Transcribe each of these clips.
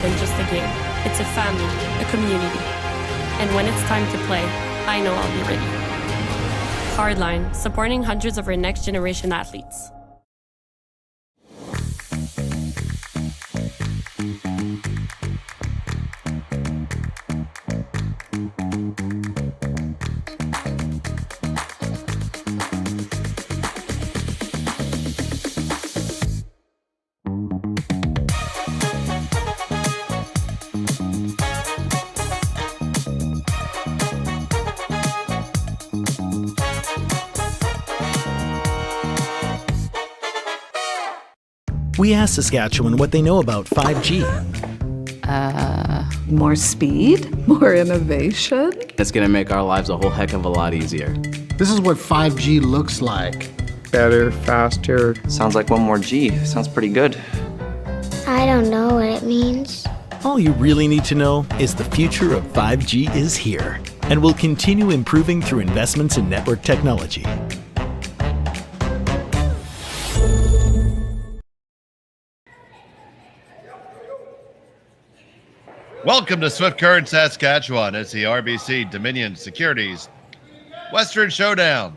than just a game. It's a family, a community. And when it's time to play, I know I'll be ready. Hardline, supporting hundreds of our next generation athletes. We asked Saskatchewan what they know about 5G. More speed, more innovation. It's going to make our lives a whole heck of a lot easier. This is what 5G looks like. Better, faster. Sounds like one more G. Sounds pretty good. I don't know what it means. All you really need to know is the future of 5G is here and will continue improving through investments in network technology. Welcome to Swift Current, Saskatchewan. It's the RBC Dominion Securities Western Showdown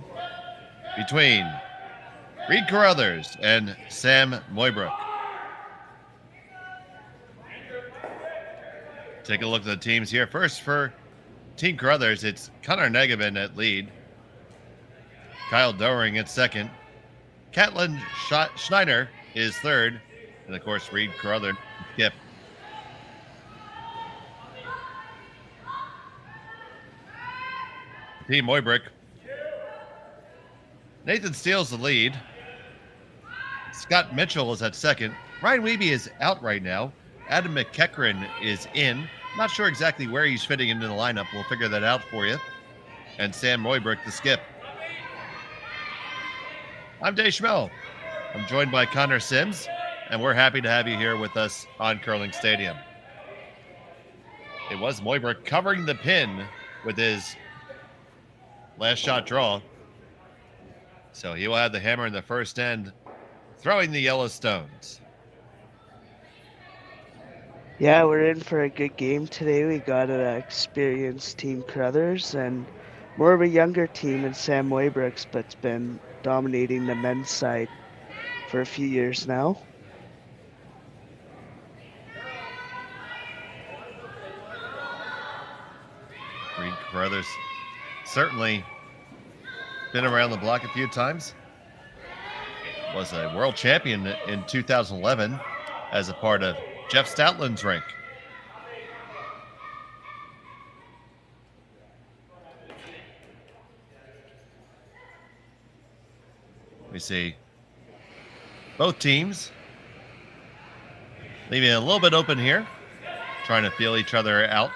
between Reid Carruthers and Sam Mooibroek. Take a look at the teams here. First, for Team Carruthers, it's Connor Negevin at lead, Kyle Doering at second, Catlin Schneider is third, and of course Reid Carruthers skip. Team Mooibroek. Nathan Steele's the lead. Scott Mitchell is at second. Ryan Whitby is out right now. Adam McEachran is in. Not sure exactly where he's fitting into the lineup. We'll figure that out for you. And Sam Mooibroek the skip. I'm Dave Schmel. I'm joined by Connor Sims, and we're happy to have you here with us on Curling Stadium. It was Mooibroek covering the pin with his last shot draw. So he will have the hammer in the first end, throwing the yellow stones. Yeah, we're in for a good game today. We got an experienced Team Carruthers and more of a younger team in Sam Mooibroek's, but's been dominating the men's side for a few years now. Reid Carruthers certainly been around the block a few times. Was a world champion in 2011 as a part of Jeff Stoutland's rink. We see both teams leaving it a little bit open here, trying to feel each other out.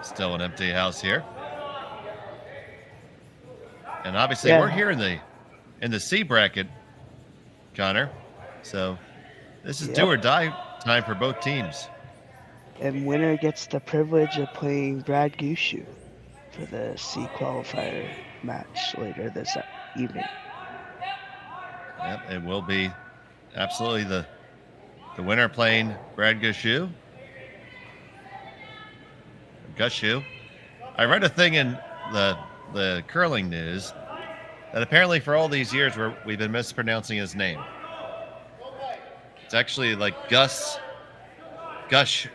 Still an empty house here. And obviously we're here in the C bracket, Connor. So this is do or die time for both teams. And winner gets the privilege of playing Brad Gushu for the C qualifier match later this evening. Yep, it will be absolutely the winner playing Brad Gushu. I read a thing in the curling news that apparently for all these years we've been mispronouncing his name. It's actually like Gush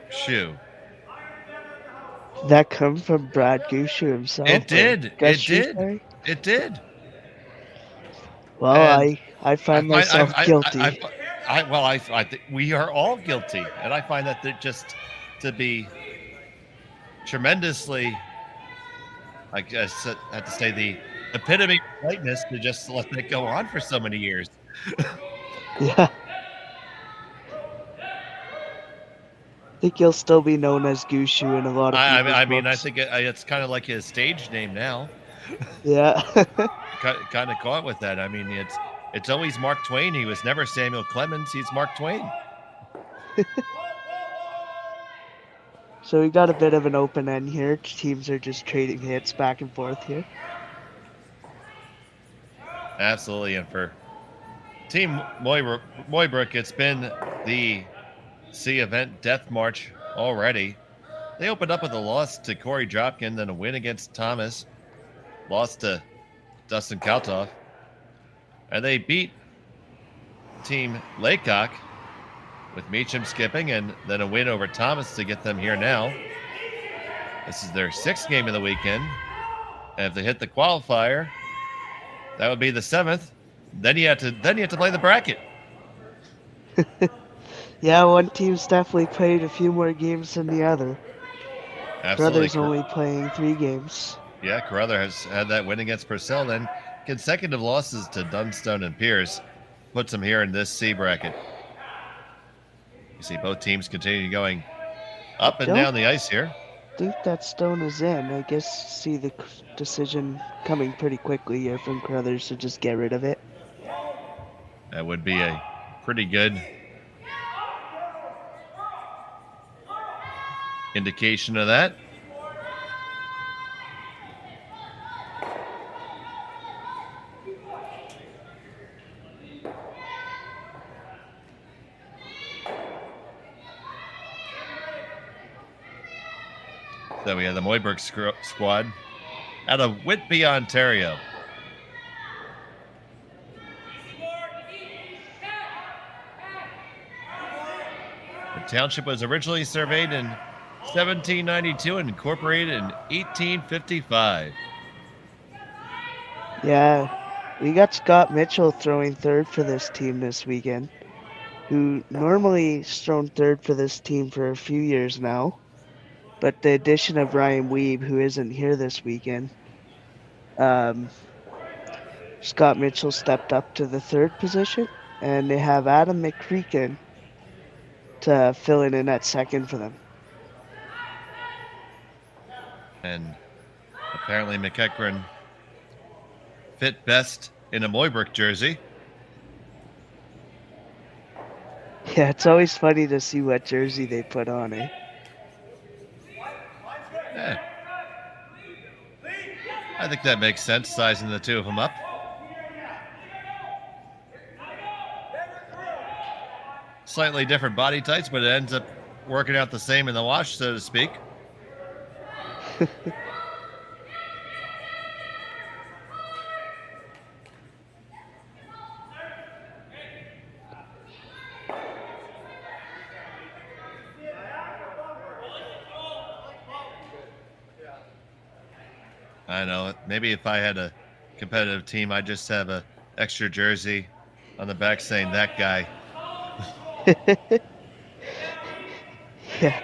Shu. That come from Brad Gushu himself? It did. It did. Well, I find myself guilty. I think we are all guilty, and I find that just to be tremendously, I guess I have to say, the epitome of politeness to just let that go on for so many years. Yeah. I think he'll still be known as Gushu in a lot of I mean, books. I think it's kind of like his stage name now. Yeah. Kind of caught with that. I mean, it's always Mark Twain. He was never Samuel Clemens. He's Mark Twain. So we got a bit of an open end here. Teams are just trading hits back and forth here. Absolutely, and for Team Mooibroek, it's been the C event death march already. They opened up with a loss to Corey Dropkin, then a win against Thomas, lost to Dustin Kaltoff, and they beat Team Laycock with Meacham skipping, and then a win over Thomas to get them here now. This is their 6th game of the weekend, and if they hit the qualifier, that would be the 7th. Then you have to play the bracket. Yeah, one team's definitely played a few more games than the other. Absolutely. Carruthers only playing 3 games. Yeah, Carruthers has had that win against Purcell. Then consecutive losses to Dunstone and Pierce puts them here in this C bracket. You see both teams continue going up and down the ice here. I think that stone is in. I guess see the decision coming pretty quickly here from Carruthers to just get rid of it. That would be a pretty good indication of that. So we have the Mooibroek squad out of Whitby, Ontario. The township was originally surveyed in 1792 and incorporated in 1855. Yeah, we got Scott Mitchell throwing third for this team this weekend, who normally has thrown third for this team for a few years now. But the addition of Ryan Weeb, who isn't here this weekend, Scott Mitchell stepped up to the third position, and they have Adam McCreakin to fill in at second for them. And apparently McEachran fit best in a Mooibroek jersey. Yeah, it's always funny to see what jersey they put on, eh? Yeah. I think that makes sense, sizing the two of them up. Slightly different body types, but it ends up working out the same in the wash, so to speak. I know. Maybe if I had a competitive team, I'd just have a extra jersey on the back saying that guy. Yeah.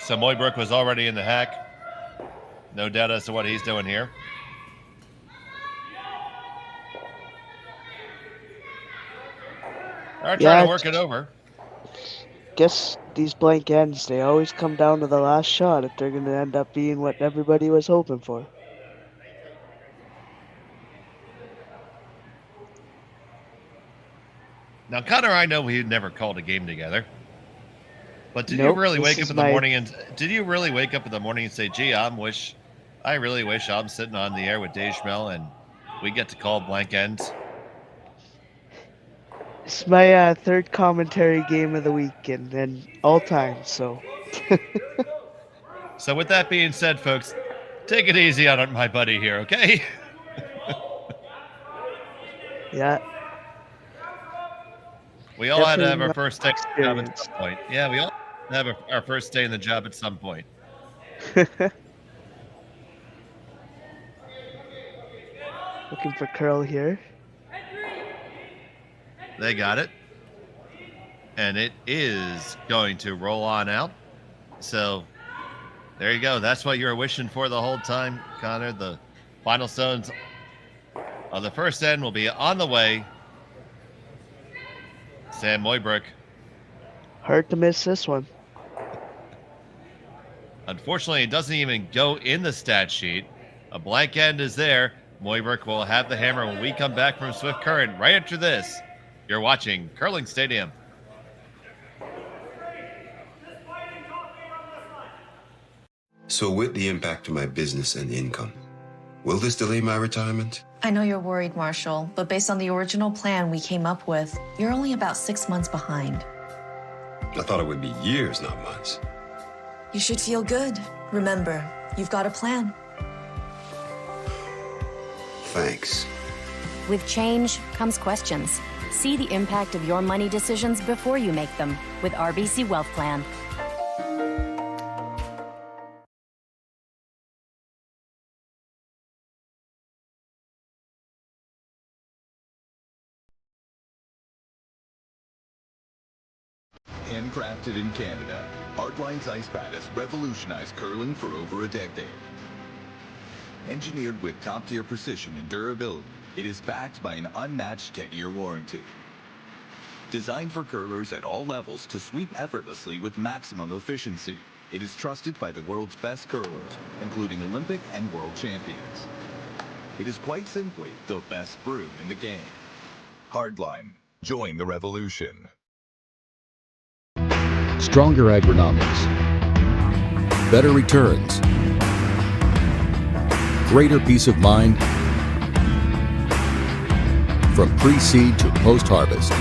So Mooibroek was already in the hack. No doubt as to what he's doing here. They're trying to work it over. Guess these blank ends, they always come down to the last shot if they're going to end up being what everybody was hoping for. Now, Connor, I know we never called a game together, but did you really wake up in the morning and say, "Gee, I really wish I'm sitting on the air with Dave Schmel and we get to call blank ends"? It's my third commentary game of the weekend and all time, so. So with that being said, folks, take it easy on my buddy here, okay? Yeah. We all had to have our first day in the job at some point. Yeah, we all have our first day in the job at some point. Looking for curl here. They got it. And it is going to roll on out. So there you go. That's what you were wishing for the whole time, Connor. The final stones of the first end will be on the way. Sam Mooibroek. Hard to miss this one. Unfortunately, it doesn't even go in the stat sheet. A blank end is there. Mooibroek will have the hammer when we come back from Swift Current right after this. You're watching Curling Stadium. So with the impact to my business and income, will this delay my retirement? I know you're worried, Marshall, but based on the original plan we came up with, you're only about 6 months behind. I thought it would be years, not months. You should feel good. Remember, you've got a plan. Thanks. With change comes questions. See the impact of your money decisions before you make them with RBC Wealth Plan. Handcrafted in Canada, Hardline's ice pad has revolutionized curling for over a decade. Engineered with top-tier precision and durability, it is backed by an unmatched 10-year warranty. Designed for curlers at all levels to sweep effortlessly with maximum efficiency, it is trusted by the world's best curlers, including Olympic and world champions. It is quite simply the best brew in the game. Hardline. Join the revolution. Stronger agronomics, better returns, greater peace of mind from pre-seed to post-harvest.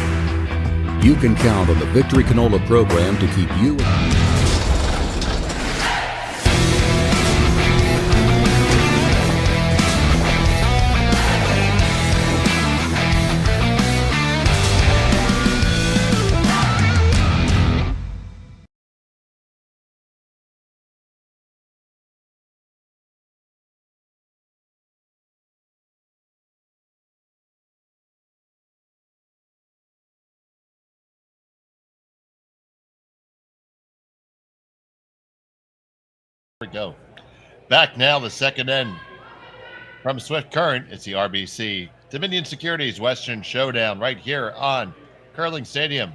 You can count on the Victory Canola program to keep you We go. Back now, the second end from Swift Current. It's the RBC Dominion Securities Western Showdown right here on Curling Stadium.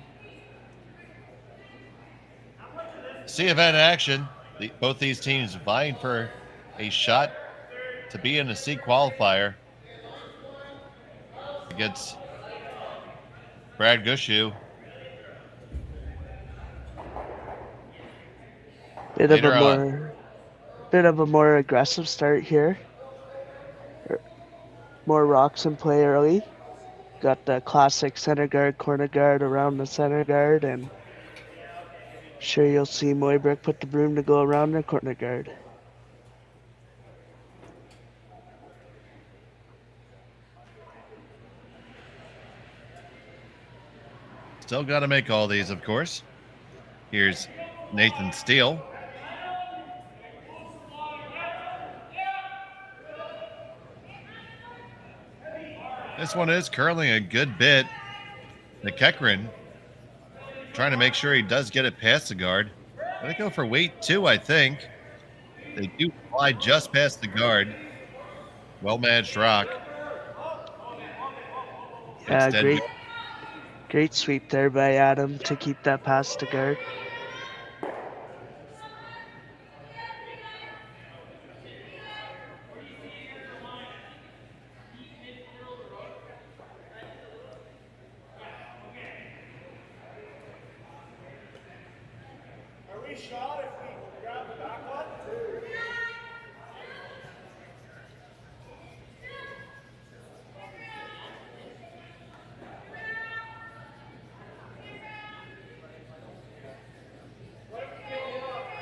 C event action. Both these teams vying for a shot to be in a C qualifier against Brad Gushu. Bit of a more aggressive start here. More rocks in play early. Got the classic center guard, corner guard around the center guard, and sure you'll see Mooibroek put the broom to go around the corner guard. Still got to make all these, of course. Here's Nathan Steele. This one is curling a good bit. McEachran trying to make sure he does get it past the guard. Gonna go for weight two, I think. They do fly just past the guard. Well managed rock. Great sweep there by Adam to keep that past the guard.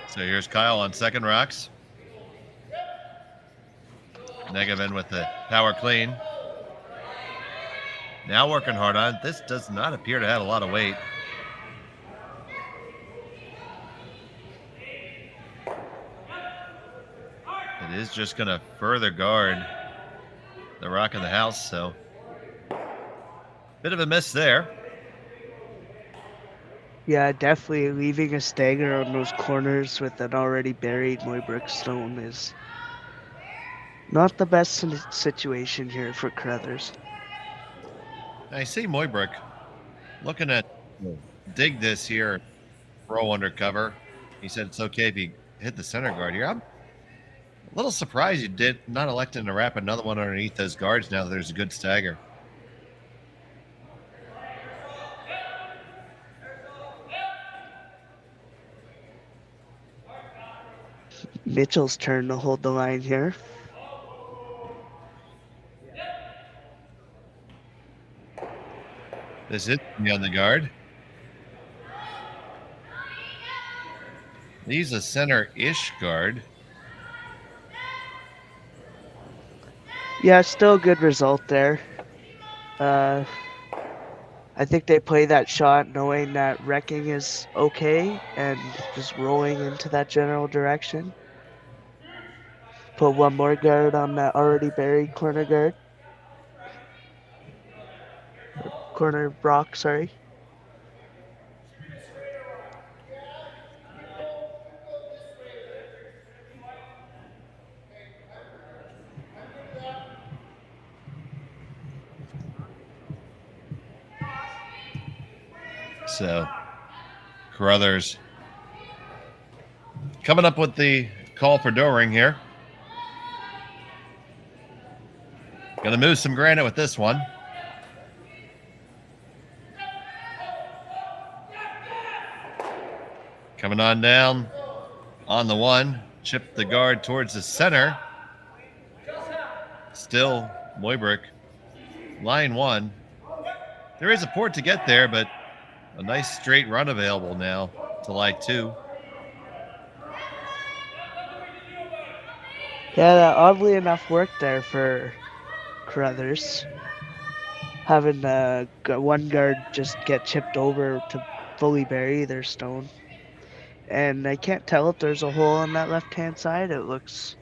So here's Kyle on second rocks. Negavan with the power clean. Now working hard on it. This does not appear to have a lot of weight. It is just going to further guard the rock in the house, so bit of a miss there. Yeah, definitely leaving a stagger on those corners with an already buried Mooibroek stone is not the best situation here for Carruthers. I see Mooibroek looking at dig this here, roll under cover. He said it's okay if he hit the center guard here. I'm a little surprised you did not electing to wrap another one underneath those guards now that there's a good stagger. Mitchell's turn to hold the line here. This is me on the guard. He's a center-ish guard. Yeah, still a good result there. I think they play that shot knowing that wrecking is okay and just rolling into that general direction. Put one more guard on that already buried corner guard. Corner Brock, sorry. So, Carruthers coming up with the call for Doering here. Gonna move some granite with this one. Coming on down on the one. Chip the guard towards the center. Still Mooibroek. Line one. There is a port to get there, but a nice straight run available now to line two. Yeah, that oddly enough worked there for Carruthers. Having one guard just get chipped over to fully bury their stone. And I can't tell if there's a hole on that left-hand side. It looks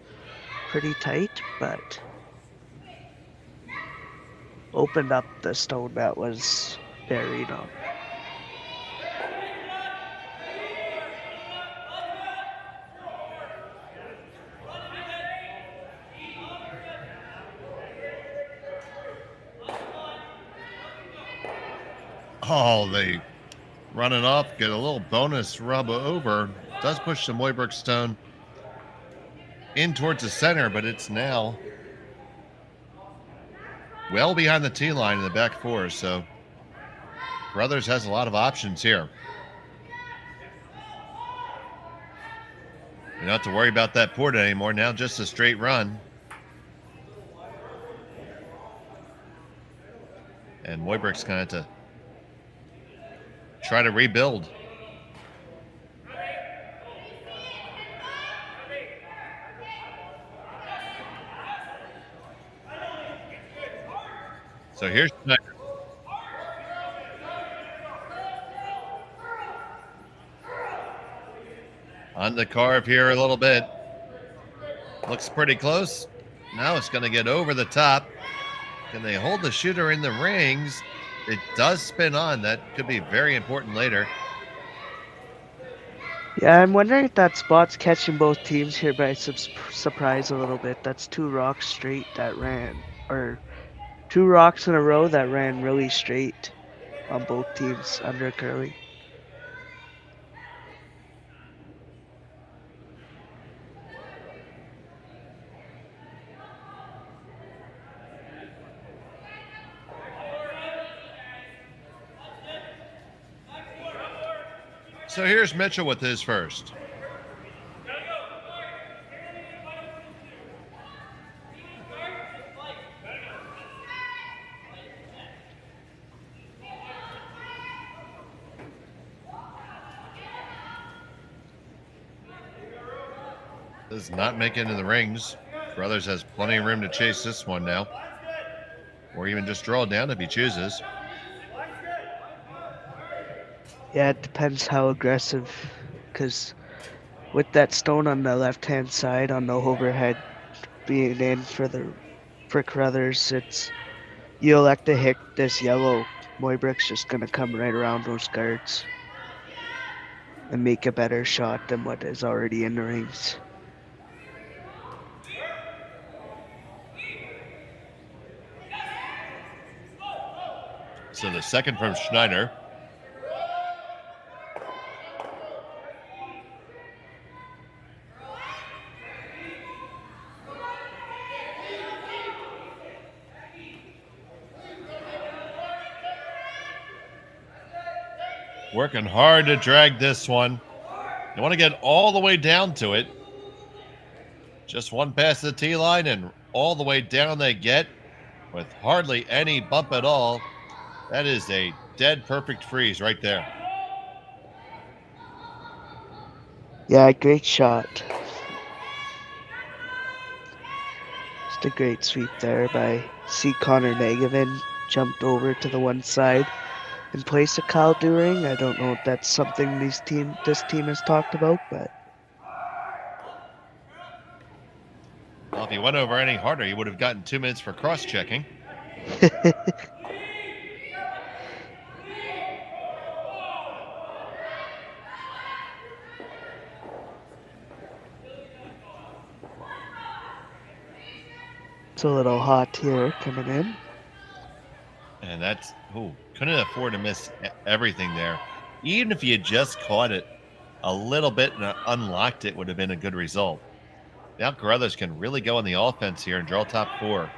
pretty tight, but opened up the stone that was buried on. Oh, they run it off, get a little bonus rub over. Does push the Mooibroek stone in towards the center, but it's now well behind the tee line in the back four. So Carruthers has a lot of options here. You don't have to worry about that port anymore. Now just a straight run. And Mooibroek's going to have to try to rebuild. So here's Schneider. On the carve here a little bit. Looks pretty close. Now it's going to get over the top. Can they hold the shooter in the rings? It does spin on. That could be very important later. Yeah, I'm wondering if that spot's catching both teams here by surprise a little bit. That's two rocks straight that ran, or two rocks in a row that ran really straight on both teams under Curly. So here's Mitchell with his first. Does not make it into the rings. Carruthers has plenty of room to chase this one now. Or even just draw it down if he chooses. Yeah, it depends how aggressive, because with that stone on the left-hand side on the overhead being in for Carruthers, it's you elect to hit this yellow, Mooibroek's just gonna come right around those guards and make a better shot than what is already in the rings. So the second from Schneider. Working hard to drag this one. You want to get all the way down to it. Just one pass the tee line and all the way down they get with hardly any bump at all. That is a dead perfect freeze right there. Yeah, great shot. Just a great sweep there by C. Connor Negevin. Jumped over to the one side in place of Kyle Dewing. I don't know if that's something this team has talked about, but well, if he went over any harder, he would have gotten 2 minutes for cross-checking. it's a little hot here coming in. And that's, couldn't afford to miss everything there. Even if you had just caught it a little bit and unlocked it, would have been a good result. Now Carruthers can really go on the offense here and draw top 4.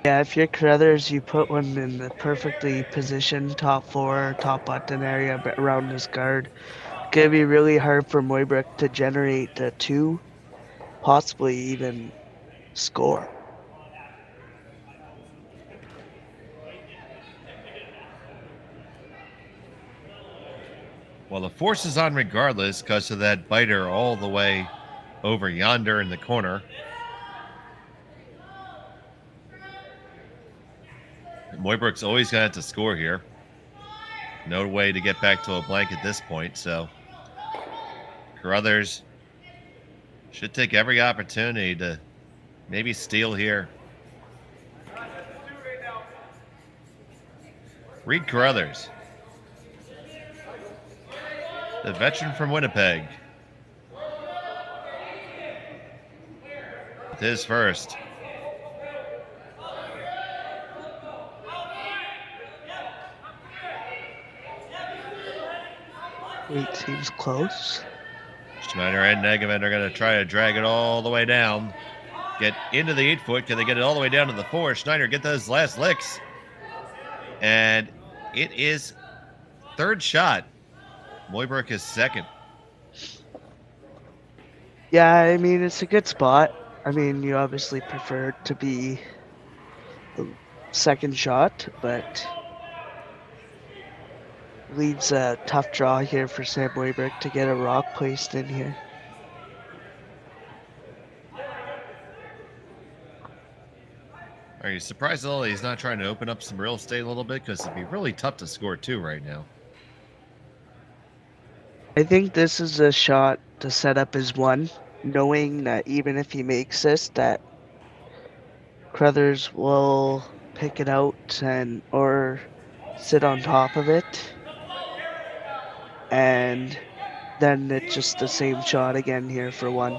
Yeah, if you're Carruthers, you put one in the perfectly positioned top 4, top button area around his guard. It's going to be really hard for Mooibroek to generate a 2, possibly even score. Well, the force is on regardless because of that biter all the way over yonder in the corner. Mooibroek's always going to have to score here. No way to get back to a blank at this point, so Carruthers should take every opportunity to maybe steal here. Reid Carruthers, the veteran from Winnipeg, with his first. It seems close. Schneider and Negevin are going to try to drag it all the way down. Get into the 8-foot. Can they get it all the way down to the 4? Schneider get those last licks. And it is third shot. Mooibroek is second. Yeah, I mean, it's a good spot. I mean, you obviously prefer it to be the second shot, but leaves a tough draw here for Sam Mooibroek to get a rock placed in here. Are you surprised at all he's not trying to open up some real estate a little bit? Because it'd be really tough to score 2 right now. I think this is a shot to set up his 1, knowing that even if he makes this, that Carruthers will pick it out and or sit on top of it. And then it's just the same shot again here for 1.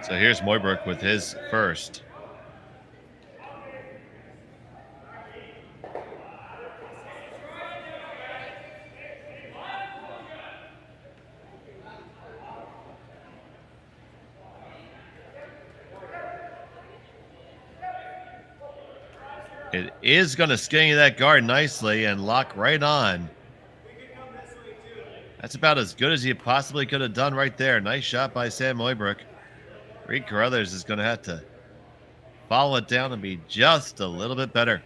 So here's Mooibroek with his first. It is going to skinny that guard nicely and lock right on. That's about as good as you possibly could have done right there. Nice shot by Sam Mooibroek. Reid Carruthers is going to have to follow it down and be just a little bit better.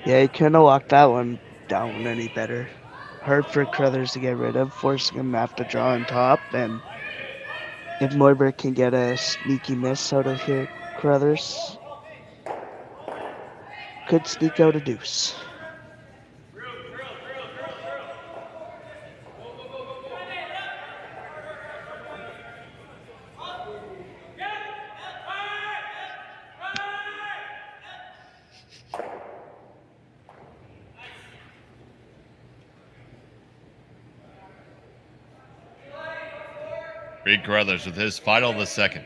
Yeah, he couldn't have walked that one down any better. Hard for Carruthers to get rid of, forcing him to have to draw on top. And if Mooibroek can get a sneaky miss out of here, Carruthers could sneak out a deuce. Reid Carruthers with his final of the second.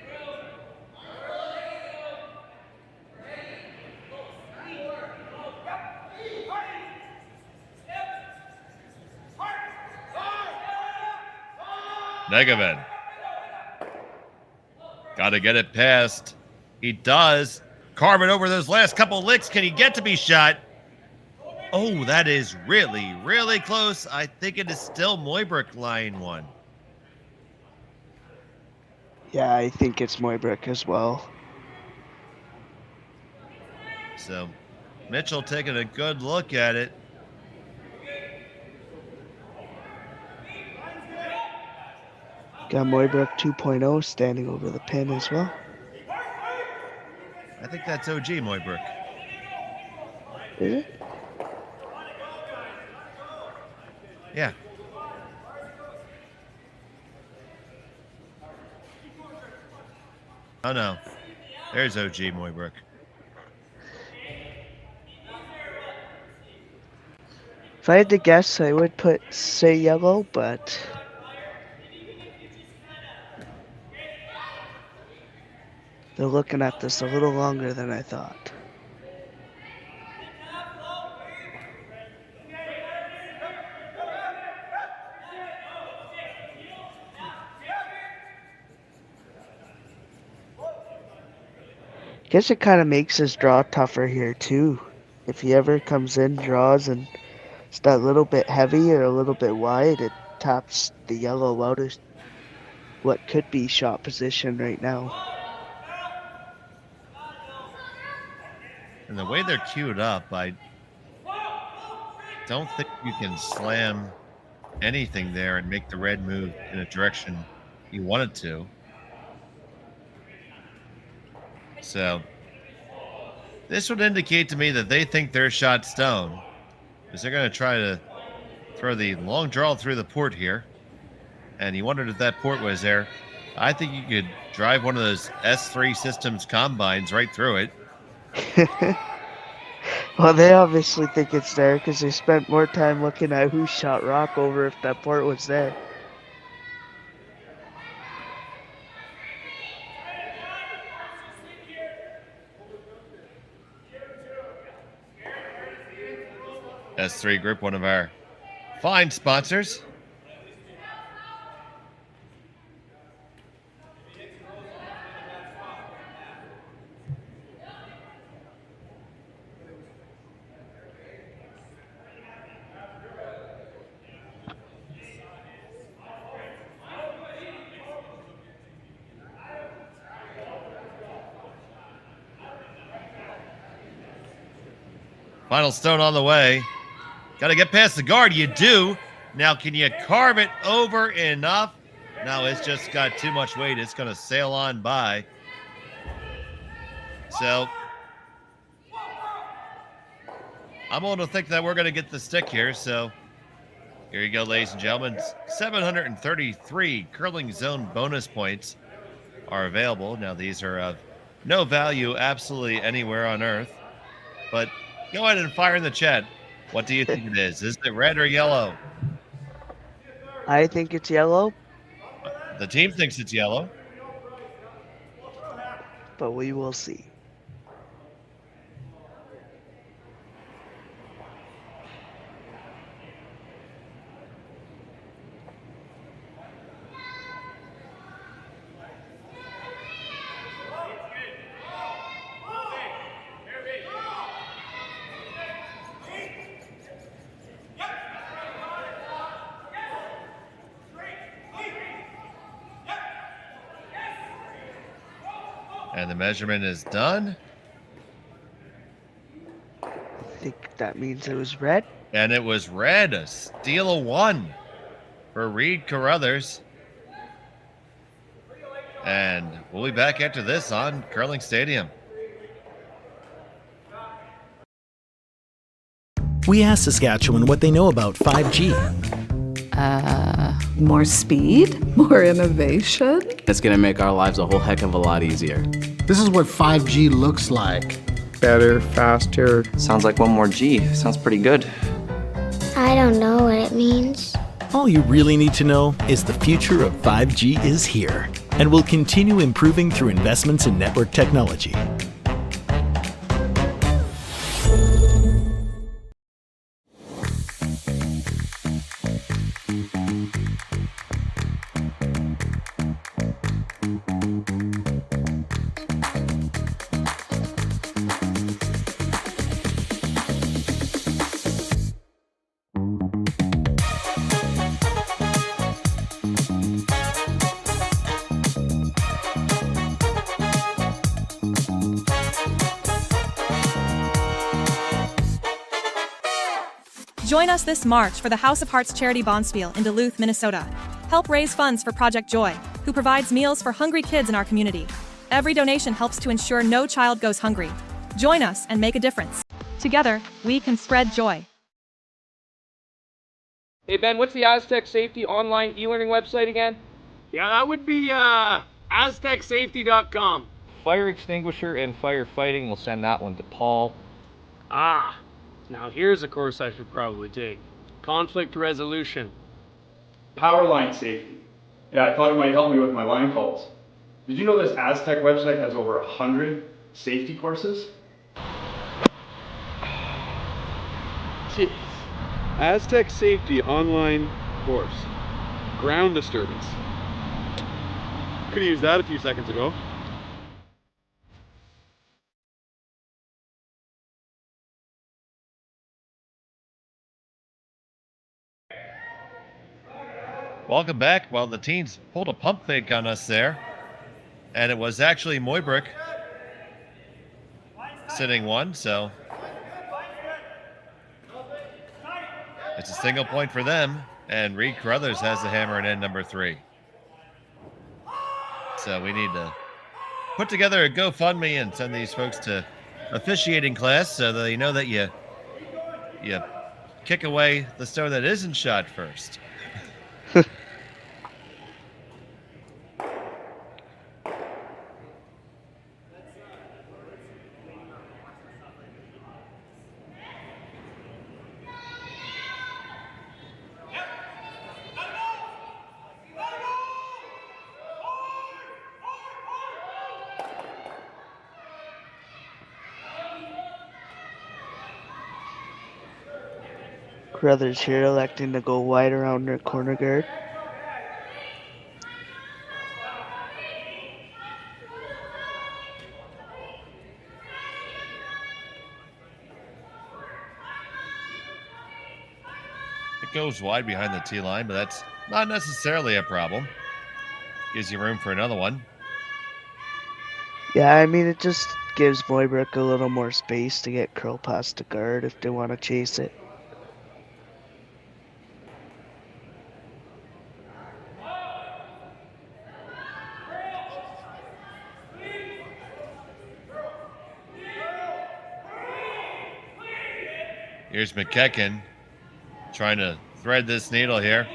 Negavan. Got to get it past. He does. Carving over those last couple licks. Can he get to be shot? Oh, that is really, really close. I think it is still Mooibroek line one. Yeah, I think it's Mooibroek as well. So Mitchell taking a good look at it. Got Mooibroek 2.0 standing over the pin as well. I think that's OG Mooibroek. Is it? Yeah. Oh no. There's OG Mooibroek. If I had to guess, I would say yellow, but they're looking at this a little longer than I thought. Guess it kind of makes his draw tougher here too. If he ever comes in, draws, and it's that little bit heavy or a little bit wide, it taps the yellow out of what could be shot position right now. And the way they're queued up, I don't think you can slam anything there and make the red move in a direction you want it to. So this would indicate to me that they think they're shot stone, because they're going to try to throw the long draw through the port here. And you wondered if that port was there. I think you could drive one of those S3 Systems combines right through it. Well, they obviously think it's there because they spent more time looking at who shot rock over if that port was there. S3 Group, one of our fine sponsors. Final stone on the way. Got to get past the guard. You do. Now, can you carve it over enough? No, it's just got too much weight. It's going to sail on by. So I'm going to think that we're going to get the stick here. So here you go, ladies and gentlemen. 733 curling zone bonus points are available. Now, these are of no value absolutely anywhere on earth. But go ahead and fire in the chat. What do you think it is? Is it red or yellow? I think it's yellow. The team thinks it's yellow. But we will see. And the measurement is done. I think that means it was red. And it was red. A steal of one for Reid Carruthers. And we'll be back after this on Curling Stadium. We asked Saskatchewan what they know about 5G. More speed, more innovation. It's going to make our lives a whole heck of a lot easier. This is what 5G looks like. Better, faster. Sounds like one more G. Sounds pretty good. I don't know what it means. All you really need to know is the future of 5G is here and will continue improving through investments in network technology. Join us this March for the House of Hearts Charity Bonspiel in Duluth, Minnesota. Help raise funds for Project Joy, who provides meals for hungry kids in our community. Every donation helps to ensure no child goes hungry. Join us and make a difference. Together, we can spread joy. Hey Ben, what's the Aztec Safety online e-learning website again? Yeah, that would be aztecsafety.com. Fire extinguisher and firefighting, we'll send that one to Paul. Ah, now here's a course I should probably take. Conflict resolution. Power line safety. Yeah, I thought it might help me with my line calls. Did you know this Aztec website has over 100 safety courses? Jeez. Aztec Safety online course. Ground disturbance. Could've used that a few seconds ago. Welcome back. Well, the teens pulled a pump fake on us there, and it was actually Mooibroek sitting one, so it's a single point for them, and Reid Carruthers has the hammer in end number 3. So we need to put together a GoFundMe and send these folks to officiating class so that they know that you kick away the stone that isn't shot first. Carruthers here electing to go wide around their corner guard. It goes wide behind the T line, but that's not necessarily a problem. Gives you room for another one. Yeah, I mean, it just gives Mooibroek a little more space to get curl past the guard if they want to chase it. Here's McKecken trying to thread this needle here.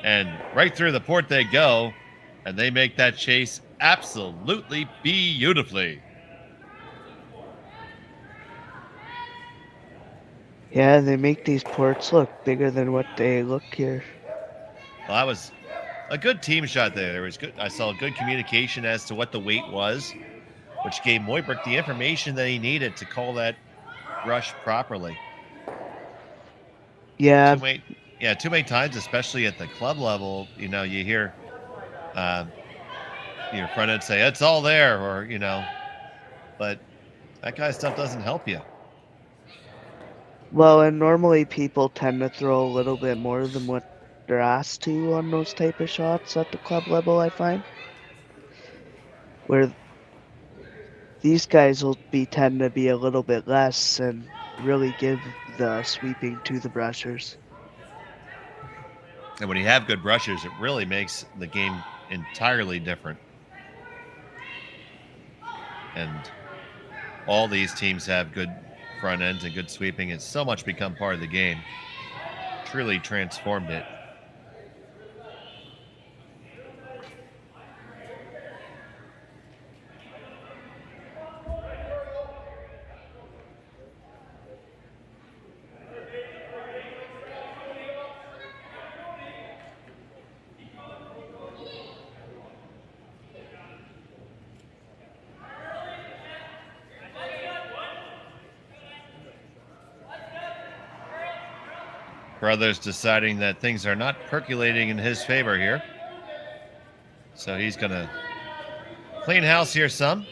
And right through the port they go, and they make that chase absolutely beautifully. Yeah, they make these ports look bigger than what they look here. Well, that was a good team shot there. There was good. I saw good communication as to what the weight was, which gave Mooibroek the information that he needed to call that rush properly. Yeah. Too many times, especially at the club level, you hear your front end say, it's all there, or, but that kind of stuff doesn't help you. Well, and normally people tend to throw a little bit more than what they're asked to on those type of shots at the club level, I find. Where these guys will tend to be a little bit less and really give the sweeping to the brushers. And when you have good brushers, it really makes the game entirely different. And all these teams have good front ends and good sweeping. It's so much become part of the game. Truly transformed it. Carruthers deciding that things are not percolating in his favor here. So he's going to clean house here some.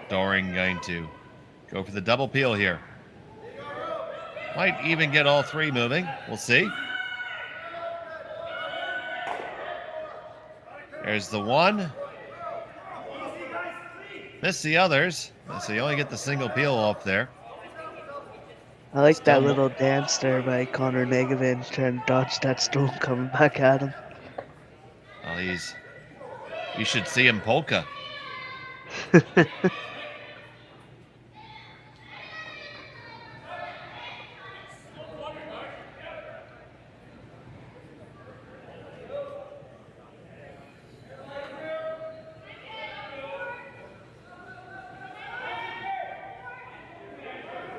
Doring going to go for the double peel here. Might even get all three moving. We'll see. There's the one. Miss the others. So you only get the single peel off there. I like that little dance there by Connor Negevin trying to dodge that stone coming back at him. Well, you should see him polka.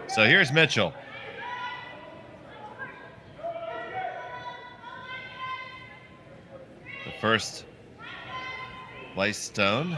So here's Mitchell. The first lice stone.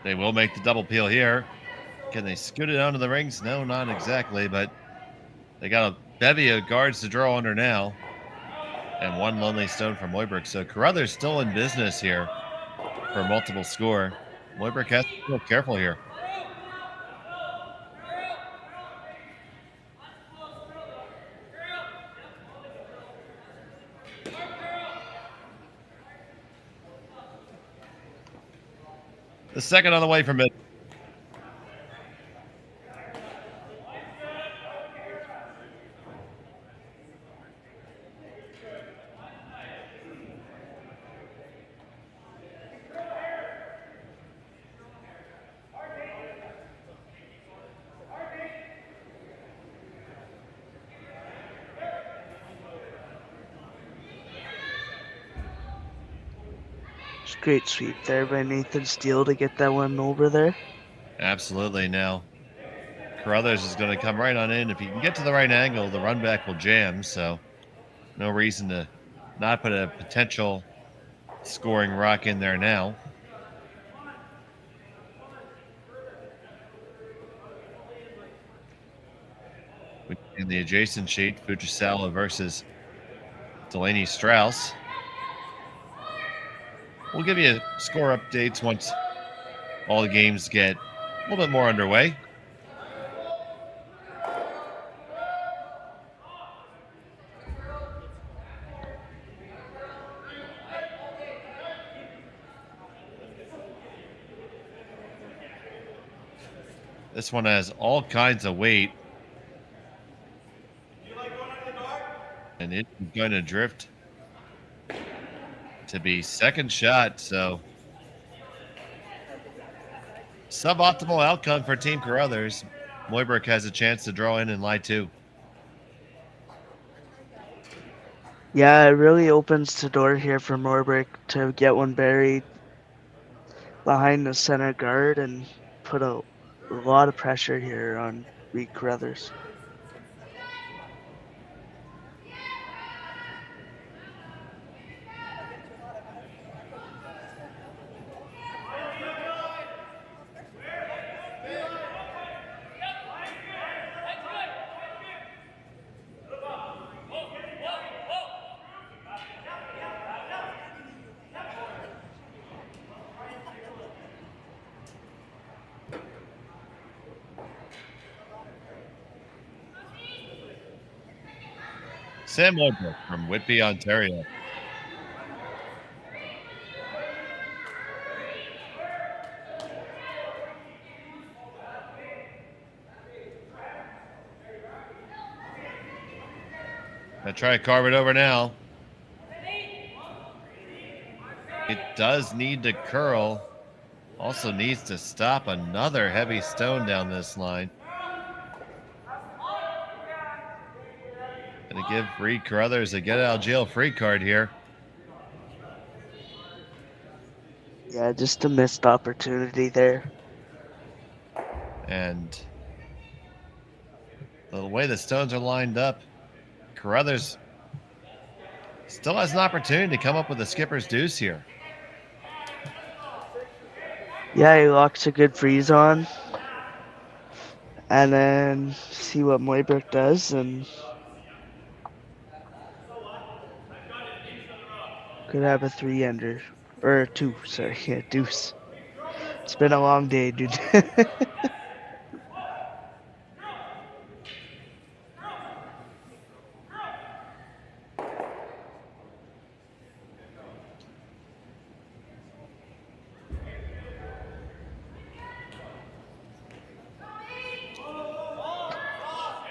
They will make the double peel here. Can they scoot it onto the rings? No, not exactly, but they got a bevy of guards to draw under now. And one lonely stone from Mooibroek. So Carruthers still in business here for a multiple score. Mooibroek has to be real careful here. The second on the way from it. Great sweep there by Nathan Steele to get that one over there. Absolutely. Now, Carruthers is going to come right on in. If he can get to the right angle, the run back will jam. So, no reason to not put a potential scoring rock in there now. In the adjacent sheet, Fujisawa versus Delaney Strauss. We'll give you score updates once all the games get a little bit more underway. This one has all kinds of weight. And it's going to drift to be second shot, so suboptimal outcome for Team Carruthers. Mooibroek has a chance to draw in lie two. Yeah, it really opens the door here for Mooibroek to get one buried behind the center guard and put a lot of pressure here on Reid Carruthers. Sam Mooibroek from Whitby, Ontario. Gonna try to carve it over now. It does need to curl. Also needs to stop another heavy stone down this line. Gonna give Reid Carruthers a get out of jail free card here. Yeah, just a missed opportunity there. And the way the stones are lined up, Carruthers still has an opportunity to come up with a skipper's deuce here. Yeah, he locks a good freeze on. And then see what Mooibroek does, and could have a 3-ender. Or a 2, sorry. Yeah, deuce. It's been a long day, dude.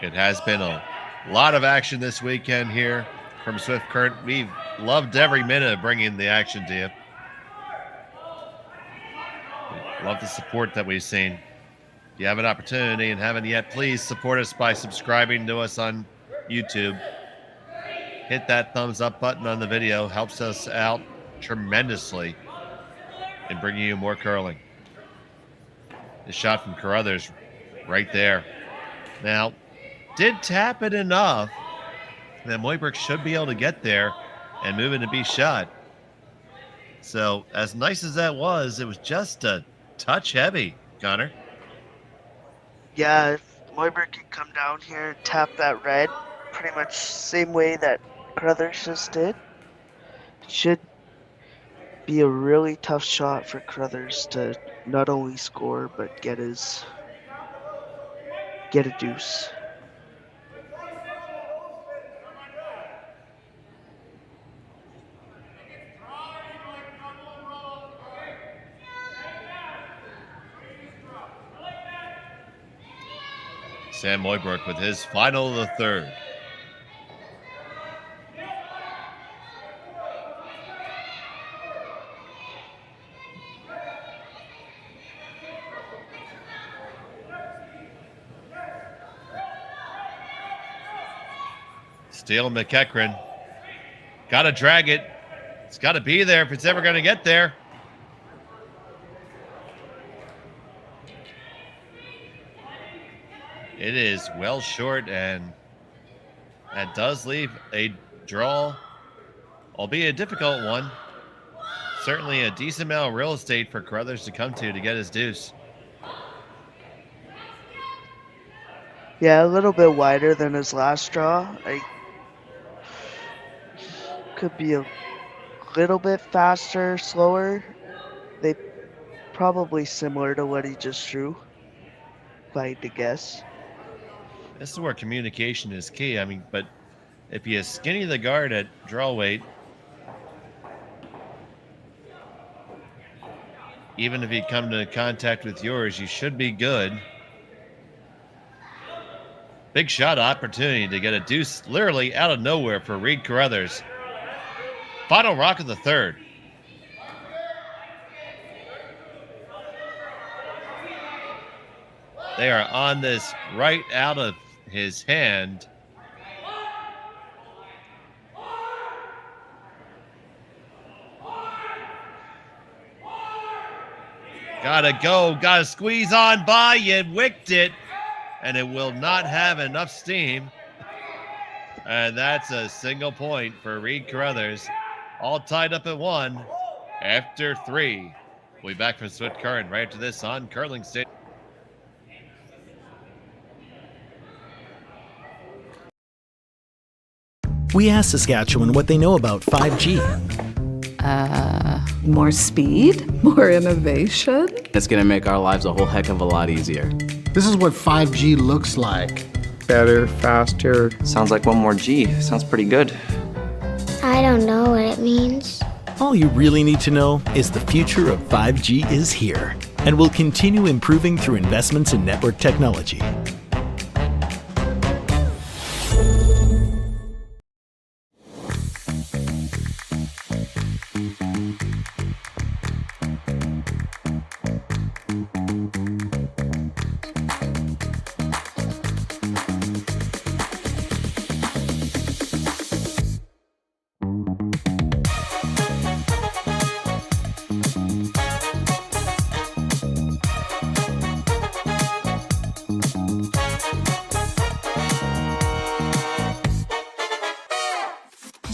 It has been a lot of action this weekend here from Swift Current. We've loved every minute of bringing the action to you. We love the support that we've seen. If you have an opportunity and haven't yet, please support us by subscribing to us on YouTube. Hit that thumbs up button on the video. Helps us out tremendously in bringing you more curling. The shot from Carruthers right there. Now, did tap it enough that Mooibroek should be able to get there and move it to be shot. So as nice as that was, it was just a touch heavy, Connor. Yeah, if Mooibroek can come down here and tap that red pretty much same way that Carruthers just did, it should be a really tough shot for Carruthers to not only score but get a deuce. Sam Mooibroek with his final of the third. Steele McEachran. Got to drag it. It's got to be there if it's ever going to get there. It is well short, and that does leave a draw, albeit a difficult one. Certainly a decent amount of real estate for Carruthers to come to get his deuce. Yeah, a little bit wider than his last draw. Could be a little bit faster, slower. They probably similar to what he just drew, if I had to guess. This is where communication is key. I mean, but if you skinny the guard at draw weight, even if you come to contact with yours, you should be good. Big shot opportunity to get a deuce literally out of nowhere for Reid Carruthers. Final rock of the third. They are on this right out of his hand. Gotta go, gotta squeeze on by, you wicked it, and it will not have enough steam. And that's a single point for Reid Carruthers. All tied up at 1 after 3. We'll be back from Swift Current right after this on Curling Stadium. We asked Saskatchewan what they know about 5G. More speed? More innovation? It's going to make our lives a whole heck of a lot easier. This is what 5G looks like. Better, faster. Sounds like one more G. Sounds pretty good. I don't know what it means. All you really need to know is the future of 5G is here and will continue improving through investments in network technology.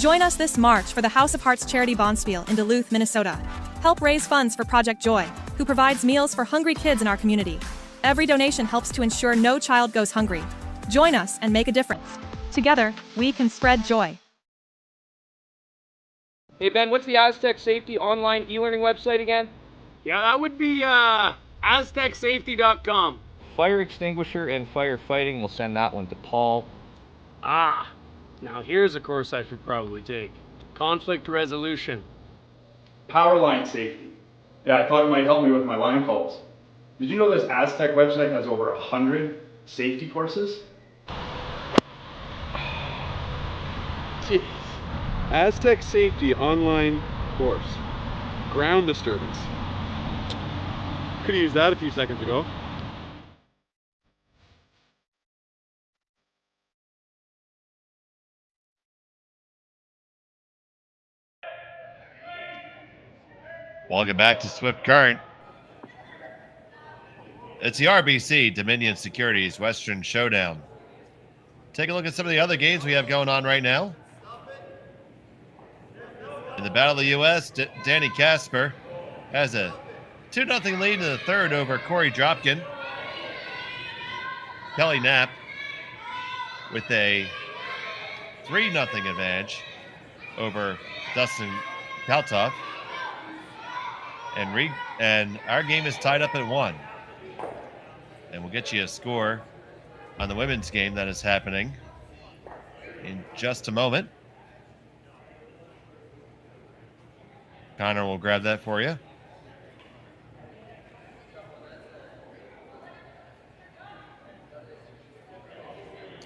Join us this March for the House of Hearts Charity Bonspiel in Duluth, Minnesota. Help raise funds for Project Joy, who provides meals for hungry kids in our community. Every donation helps to ensure no child goes hungry. Join us and make a difference. Together, we can spread joy. Hey Ben, what's the Aztec Safety online e-learning website again? Yeah, that would be aztecsafety.com. Fire extinguisher and firefighting, we'll send that one to Paul. Ah, now here's a course I should probably take. Conflict resolution. Power line safety. Yeah, I thought it might help me with my line calls. Did you know this Aztec website has over 100 safety courses? Jeez. Aztec Safety online course. Ground disturbance. Could have used that a few seconds ago. Welcome back to Swift Current. It's the RBC Dominion Securities Western Showdown. Take a look at some of the other games we have going on right now. In the Battle of the U.S., Danny Casper has a 2-0 lead in the third over Corey Dropkin. Kelly Knapp with a 3-0 advantage over Dustin Kaltoff. And our game is tied up at 1. And we'll get you a score on the women's game that is happening in just a moment. Connor will grab that for you.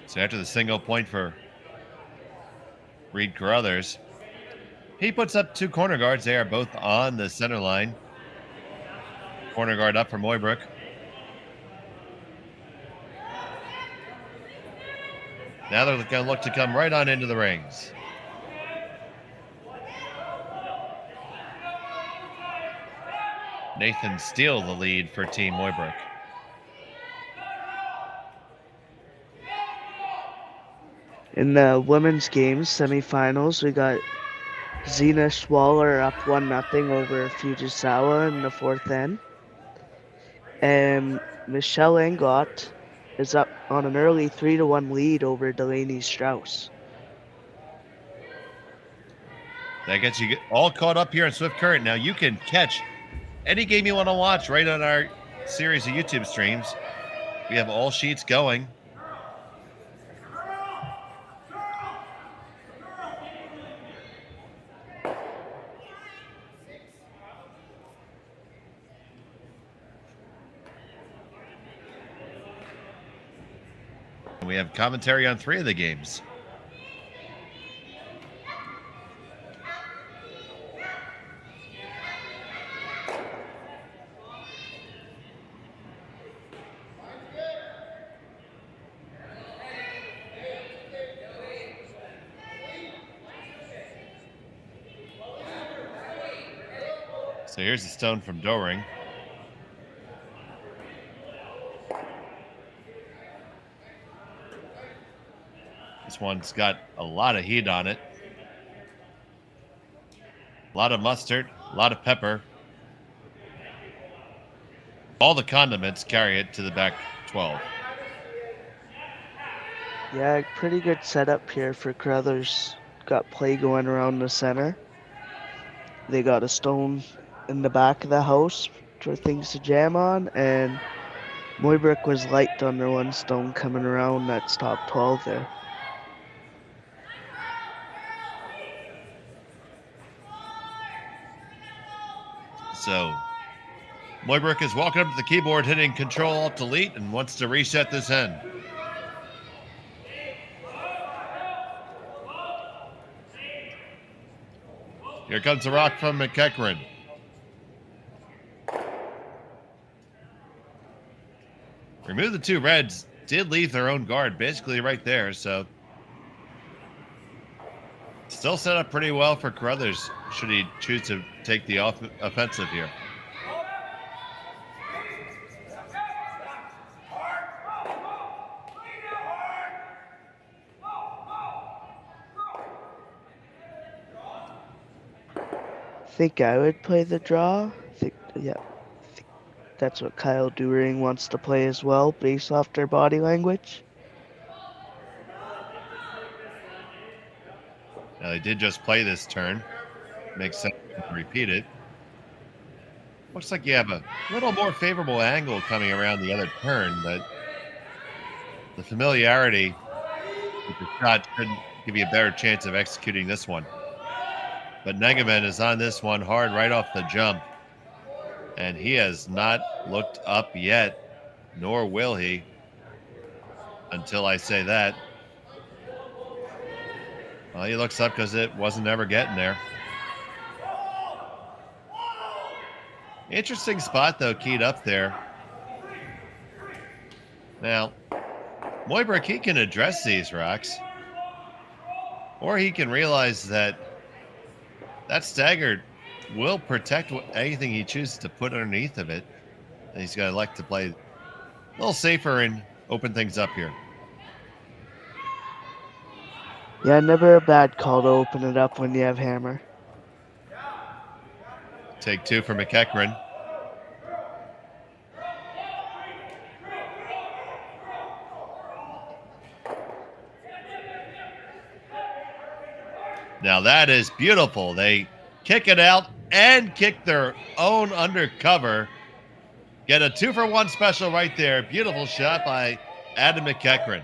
So after the single point for Reid Carruthers, he puts up 2 corner guards. They are both on the center line. Corner guard up for Mooibroek. Now they're going to look to come right on into the rings. Nathan Steele the lead for Team Mooibroek. In the women's games semifinals, we got Zena Schwaller up 1-0 over Fujisawa in the fourth end. And Michelle Englot is up on an early 3-1 lead over Delaney Strauss. That gets you all caught up here in Swift Current. Now you can catch any game you want to watch right on our series of YouTube streams. We have all sheets going. We have commentary on 3 of the games. So here's the stone from Doering. This one's got a lot of heat on it. A lot of mustard, a lot of pepper. All the condiments carry it to the back 12. Yeah, pretty good setup here for Carruthers. Got play going around the center. They got a stone in the back of the house for things to jam on, and Mooibroek was light on their one stone coming around that's top 12 there. So Mooibroek is walking up to the keyboard, hitting Control-Alt-Delete, and wants to reset this end. Here comes the rock from McEachran. Remove the 2 reds. Did leave their own guard basically right there, so still set up pretty well for Carruthers should he choose to take the offensive here. think I would play the draw. I think that's what Kyle Dewering wants to play as well, based off their body language. Now, they did just play this turn. Makes sense to repeat it. Looks like you have a little more favorable angle coming around the other turn, but the familiarity with the shot should give you a better chance of executing this one. But Negaman is on this one hard right off the jump, and he has not looked up yet, nor will he until I say that. Well, he looks up because it wasn't ever getting there. Interesting spot, though, keyed up there. Now, Mooibroek, he can address these rocks, or he can realize that that stagger will protect anything he chooses to put underneath of it. And he's going to like to play a little safer and open things up here. Yeah, never a bad call to open it up when you have hammer. Take two for McEachran. Now that is beautiful. They kick it out and kick their own undercover. Get a 2-for-1 special right there. Beautiful shot by Adam McEachran.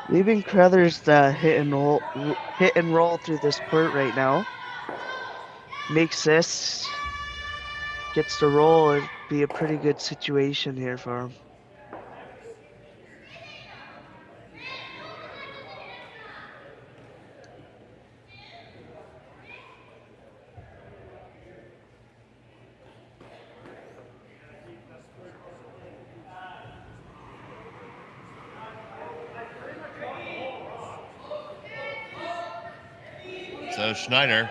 Leaving Carruthers to hit and roll through this port right now. Makes this, gets to roll. It'd be a pretty good situation here for him. So Schneider.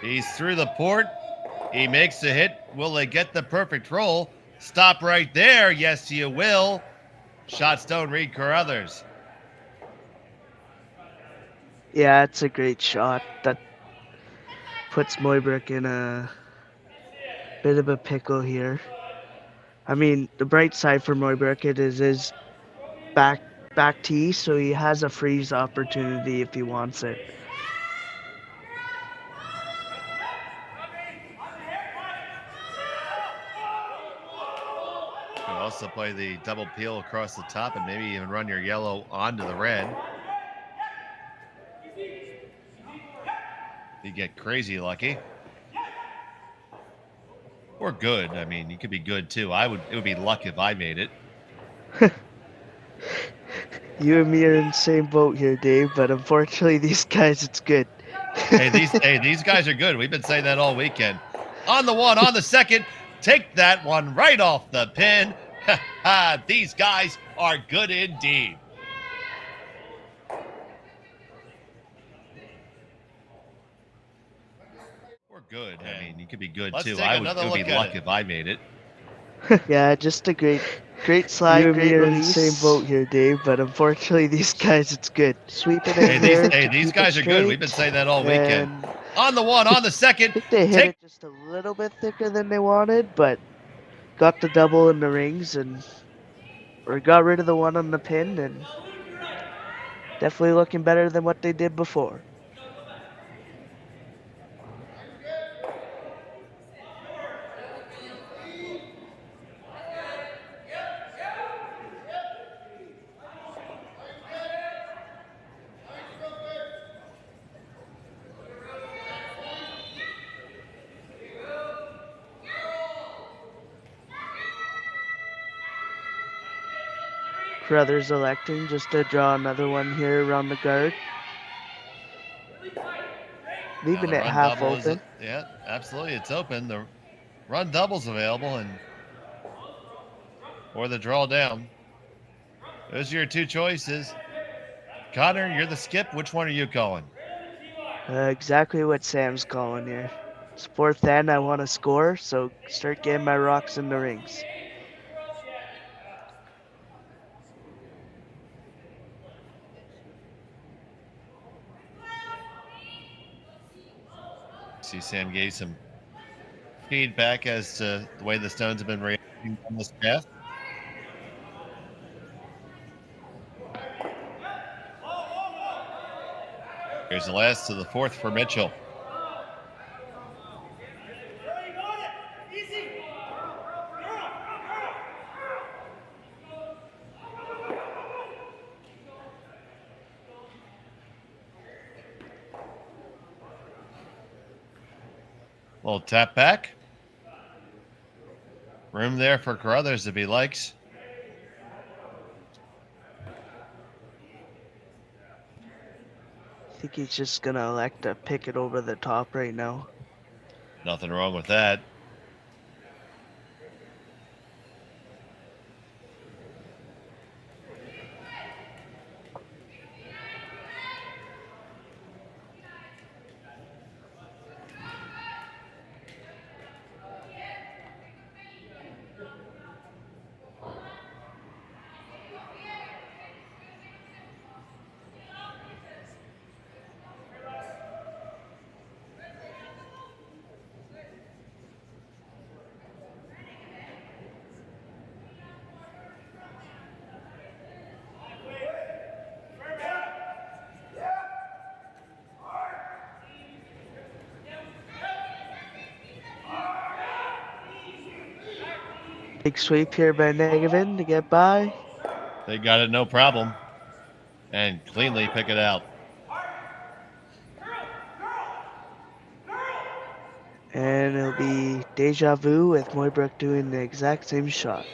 He's through the port. He makes the hit. Will they get the perfect roll? Stop right there. Yes, you will. Shot stone, Reid Carruthers. Yeah, it's a great shot. That puts Mooibroek in a bit of a pickle here. I mean, the bright side for Mooibroek, it is his back tee, so he has a freeze opportunity if he wants it. You can also play the double peel across the top and maybe even run your yellow onto the red. You get crazy lucky. Or good. I mean, you could be good too. It would be luck if I made it. You and me are in the same boat here, Dave, but unfortunately these guys, it's good. These guys are good. We've been saying that all weekend. On the one, on the second, take that one right off the pin. These guys are good indeed. Good. I mean, you could be good too. It would be luck if I made it. Yeah, just a great slide. You and me are in the same boat here, Dave, but unfortunately these guys, it's good. Sweeping it. These guys are good. We've been saying that all weekend. On the one, on the second. I think they hit it just a little bit thicker than they wanted, but got the double in the rings or got rid of the one on the pin, and definitely looking better than what they did before. Carruthers electing just to draw another one here around the guard. Leaving it half open. Yeah, absolutely. It's open. The run double's available or the draw down. Those are your two choices. Connor, you're the skip. Which one are you calling? Exactly what Sam's calling here. It's 4th end. I want to score, so start getting my rocks in the rings. See, Sam gave some feedback as to the way the Stones have been reacting on this pass. Here's the last of the 4th for Mitchell. Little tap back. Room there for Carruthers if he likes. I think he's just going to elect to pick it over the top right now. Nothing wrong with that. Big sweep here by Negevin to get by. They got it, no problem. And cleanly pick it out. And it'll be deja vu with Mooibroek doing the exact same shot.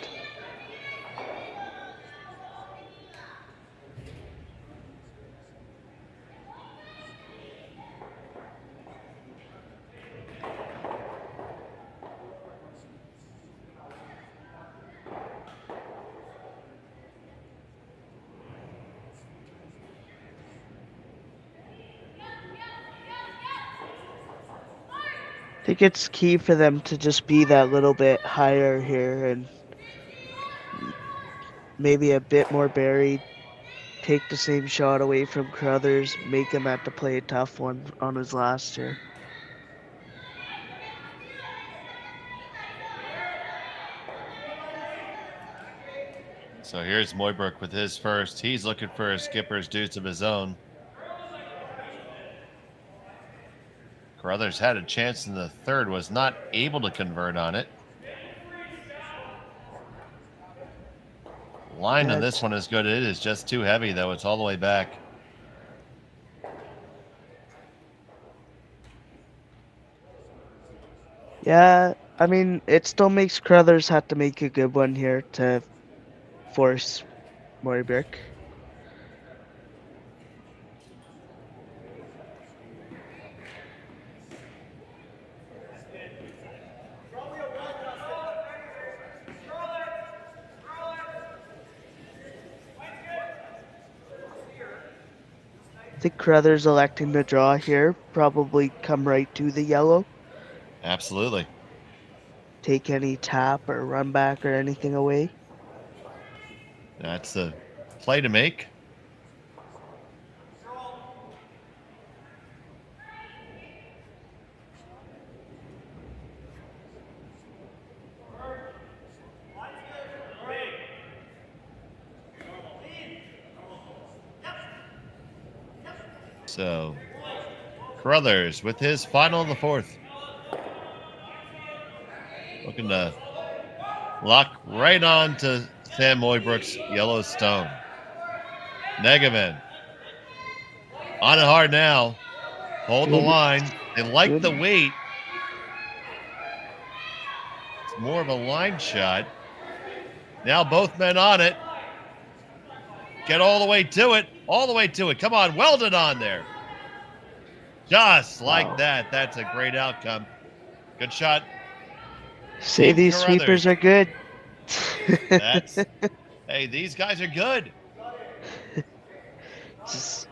I think it's key for them to just be that little bit higher here and maybe a bit more buried. Take the same shot away from Carruthers, make him have to play a tough one on his last here. So here's Mooibroek with his first. He's looking for a skipper's deuce of his own. Carruthers had a chance in the 3rd, was not able to convert on it. Line on this one is good. It is just too heavy, though. It's all the way back. Yeah, I mean, it still makes Carruthers have to make a good one here to force Mooibroek. I think Carruthers electing to draw here, probably come right to the yellow. Absolutely. Take any tap or run back or anything away. That's the play to make. So, Carruthers with his final in the 4th. Looking to lock right on to Sam Mooibroek's Yellowstone. Negevin. On it hard now. Hold the line. They like the weight. It's more of a line shot. Now both men on it. Get all the way to it. All the way to it. Come on, Weldon on there. Just like that. That's a great outcome. Good shot. Say these sweepers are good. Hey, these guys are good. Just,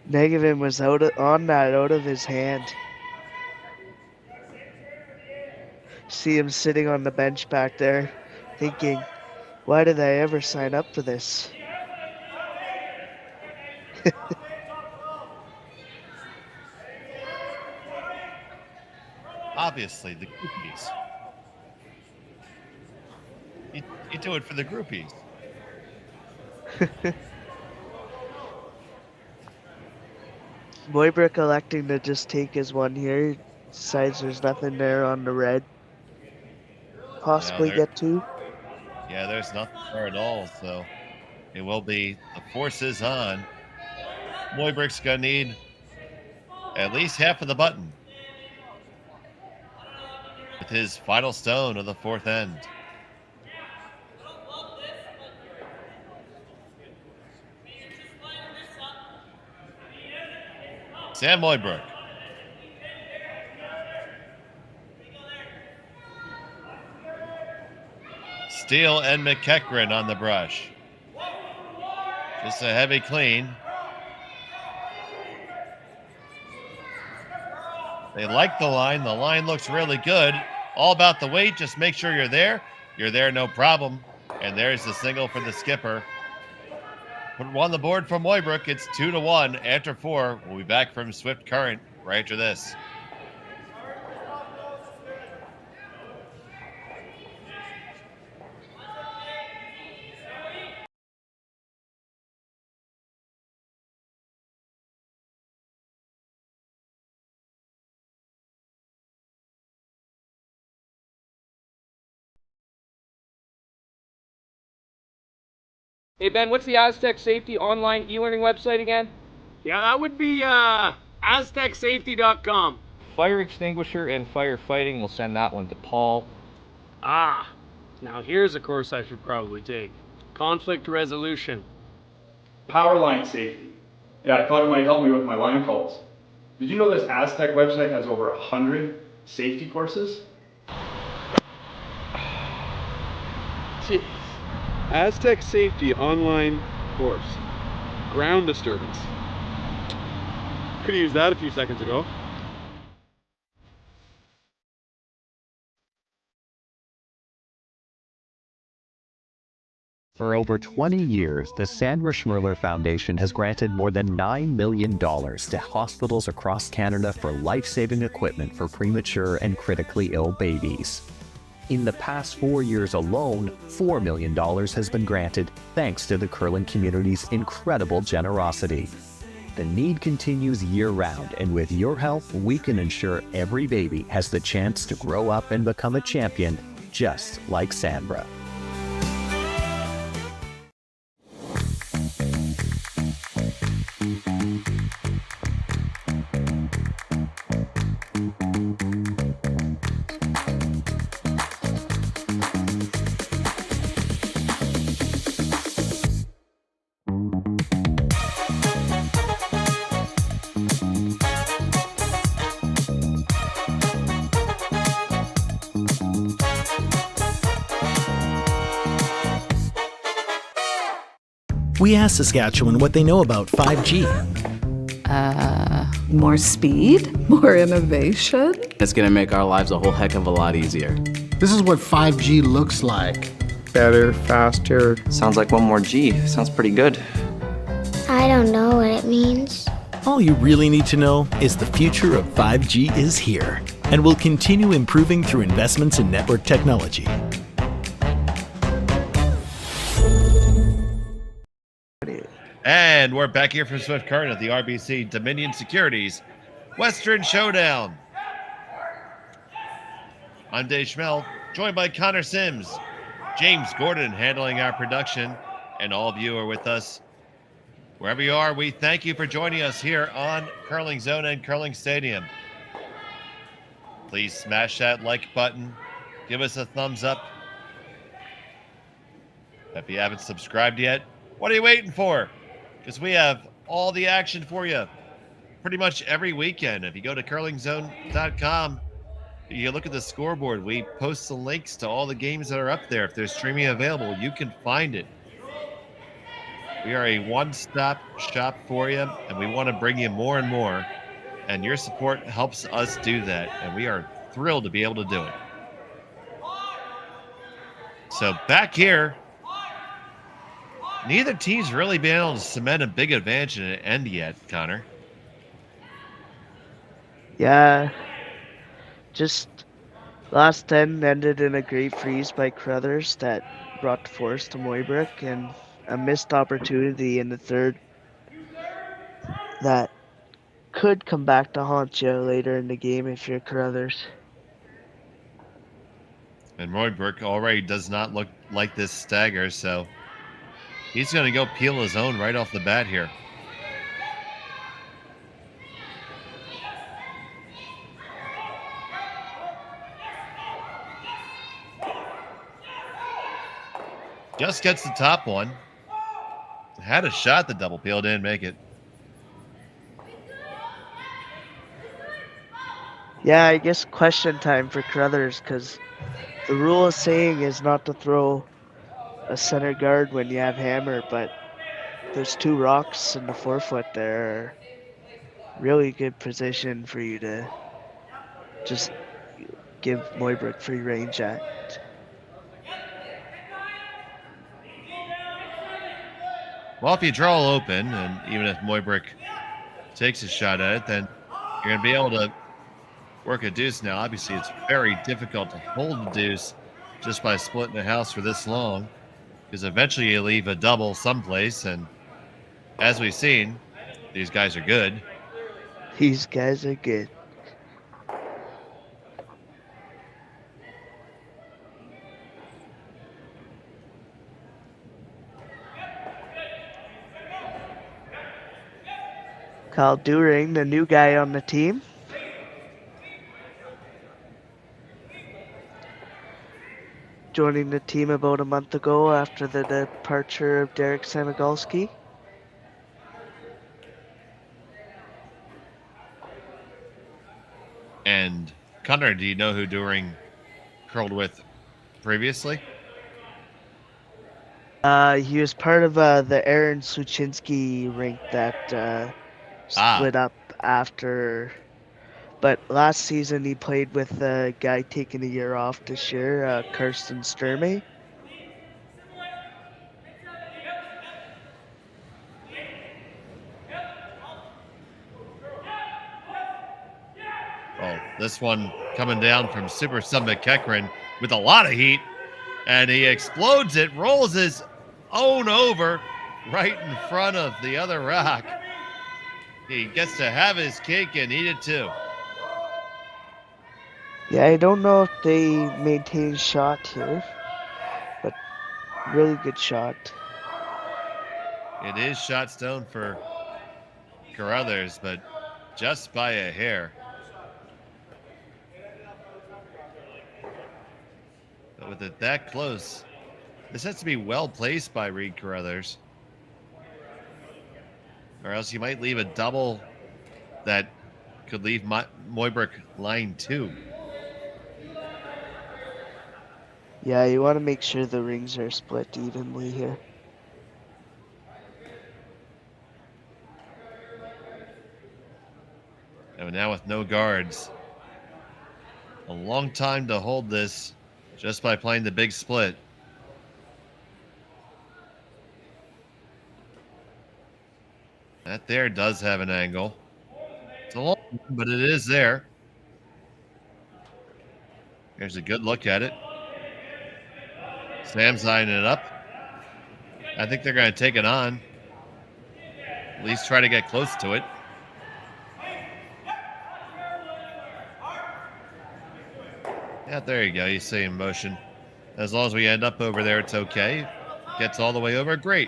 Negevin was out of his hand. see him sitting on the bench back there, thinking, why did I ever sign up for this? Obviously, the groupies. You do it for the groupies. Mooibroek electing to just take his one here. Decides there's nothing there on the red. Possibly get two. Yeah, there's nothing there at all, so it will be the forces on. Mooibroek's gonna need at least half of the button with his final stone of the fourth end. Sam Mooibroek. Steele and McEachran on the brush. Just a heavy clean. They like the line. The line looks really good. All about the weight. Just make sure you're there. You're there, no problem. And there's the single for the skipper. Put one on the board from Mooibroek. It's 2-1 after 4. We'll be back from Swift Current right after this. Hey Ben, what's the Aztec Safety online e-learning website again? Yeah, that would be aztecsafety.com. Fire extinguisher and firefighting, we'll send that one to Paul. Ah, now here's a course I should probably take. Conflict resolution. Power line safety. Yeah, I thought it might help me with my line calls. Did you know this Aztec website has over 100 safety courses? Jeez. Aztec Safety online course. Ground disturbance. Could have used that a few seconds ago. For over 20 years, the Sandra Schmel Foundation has granted more than $9 million to hospitals across Canada for life-saving equipment for premature and critically ill babies. In the past 4 years alone, $4 million has been granted thanks to the curling community's incredible generosity. The need continues year-round, and with your help, we can ensure every baby has the chance to grow up and become a champion, just like Sandra. We asked Saskatchewan what they know about 5G. More speed, more innovation. It's gonna make our lives a whole heck of a lot easier. This is what 5G looks like. Better, faster. Sounds like one more G. Sounds pretty good. I don't know what it means. All you really need to know is the future of 5G is here and will continue improving through investments in network technology. And we're back here from Swift Current at the RBC Dominion Securities Western Showdown. I'm Dave Schmel, joined by Connor Sims, James Gordon handling our production, and all of you are with us. Wherever you are, we thank you for joining us here on Curling Zone and Curling Stadium. Please smash that like button. Give us a thumbs up. If you haven't subscribed yet, what are you waiting for? Because we have all the action for you pretty much every weekend. If you go to curlingzone.com, you look at the scoreboard. We post the links to all the games that are up there. If they're streaming available, you can find it. We are a one-stop shop for you, and we want to bring you more and more. And your support helps us do that, and we are thrilled to be able to do it. So back here, neither team's really been able to cement a big advantage in an end yet, Connor. Yeah, just last 10 ended in a great freeze by Carruthers that brought force to Mooibroek, and a missed opportunity in the third that could come back to haunt you later in the game if you're Carruthers. And Mooibroek already does not look like this stagger, so he's going to go peel his own right off the bat here. Just gets the top one. Had a shot, the double peel, didn't make it. Yeah, I guess question time for Carruthers, because the rule of saying is not to throw a center guard when you have hammer, but those two rocks in the forefoot there are really good position for you to just give Mooibroek free range at. Well, if you draw open, and even if Mooibroek takes a shot at it, then you're going to be able to work a deuce. Now, obviously, it's very difficult to hold the deuce just by splitting the house for this long, because eventually you leave a double someplace, and as we've seen, these guys are good. These guys are good. Kyle During, the new guy on the team. Joining the team about a month ago after the departure of Derek Samigalski. And Connor, do you know who During curled with previously? He was part of the Aaron Suchinski rink that split up after. But last season he played with a guy taking a year off this year, Karsten Sturmey. Oh, this one coming down from Super Summit Kekrin with a lot of heat, and he explodes it, rolls his own over right in front of the other rock. He gets to have his cake and eat it too. Yeah, I don't know if they maintain shot here, but really good shot. It is shot stone for Carruthers, but just by a hair. But with it that close, this has to be well placed by Reid Carruthers, or else you might leave a double that could leave Mooibroek line 2. Yeah, you want to make sure the rings are split evenly here. And now with no guards, a long time to hold this just by playing the big split. That there does have an angle. It's a long one, but it is there. Here's a good look at it. Sam's eyeing it up. I think they're going to take it on. At least try to get close to it. Yeah, there you go. You see in motion. As long as we end up over there, it's okay. Gets all the way over, great.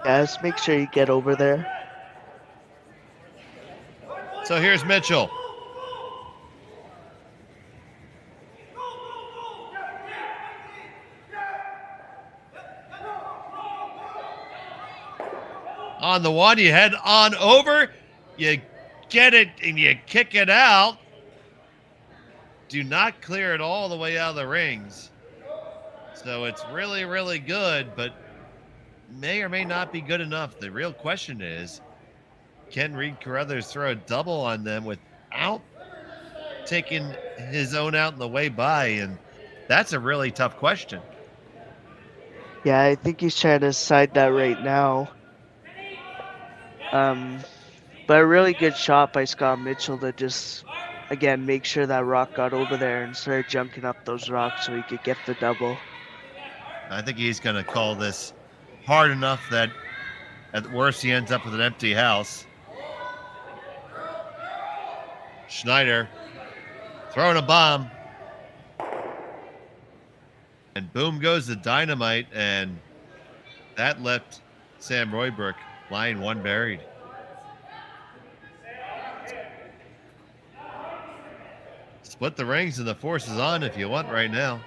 Yeah, just make sure you get over there. So here's Mitchell. On the one, you head on over, you get it and you kick it out. Do not clear it all the way out of the rings. So it's really, really good, but may or may not be good enough. The real question is, can Reid Carruthers throw a double on them without taking his own out in the way by? And that's a really tough question. Yeah, I think he's trying to decide that right now. But a really good shot by Scott Mitchell to just, again, make sure that rock got over there and started junking up those rocks so he could get the double. I think he's going to call this hard enough that at worst he ends up with an empty house. Schneider throwing a bomb. And boom goes the dynamite, and that left Sam Mooibroek lying one buried. Split the rings and the force is on if you want right now.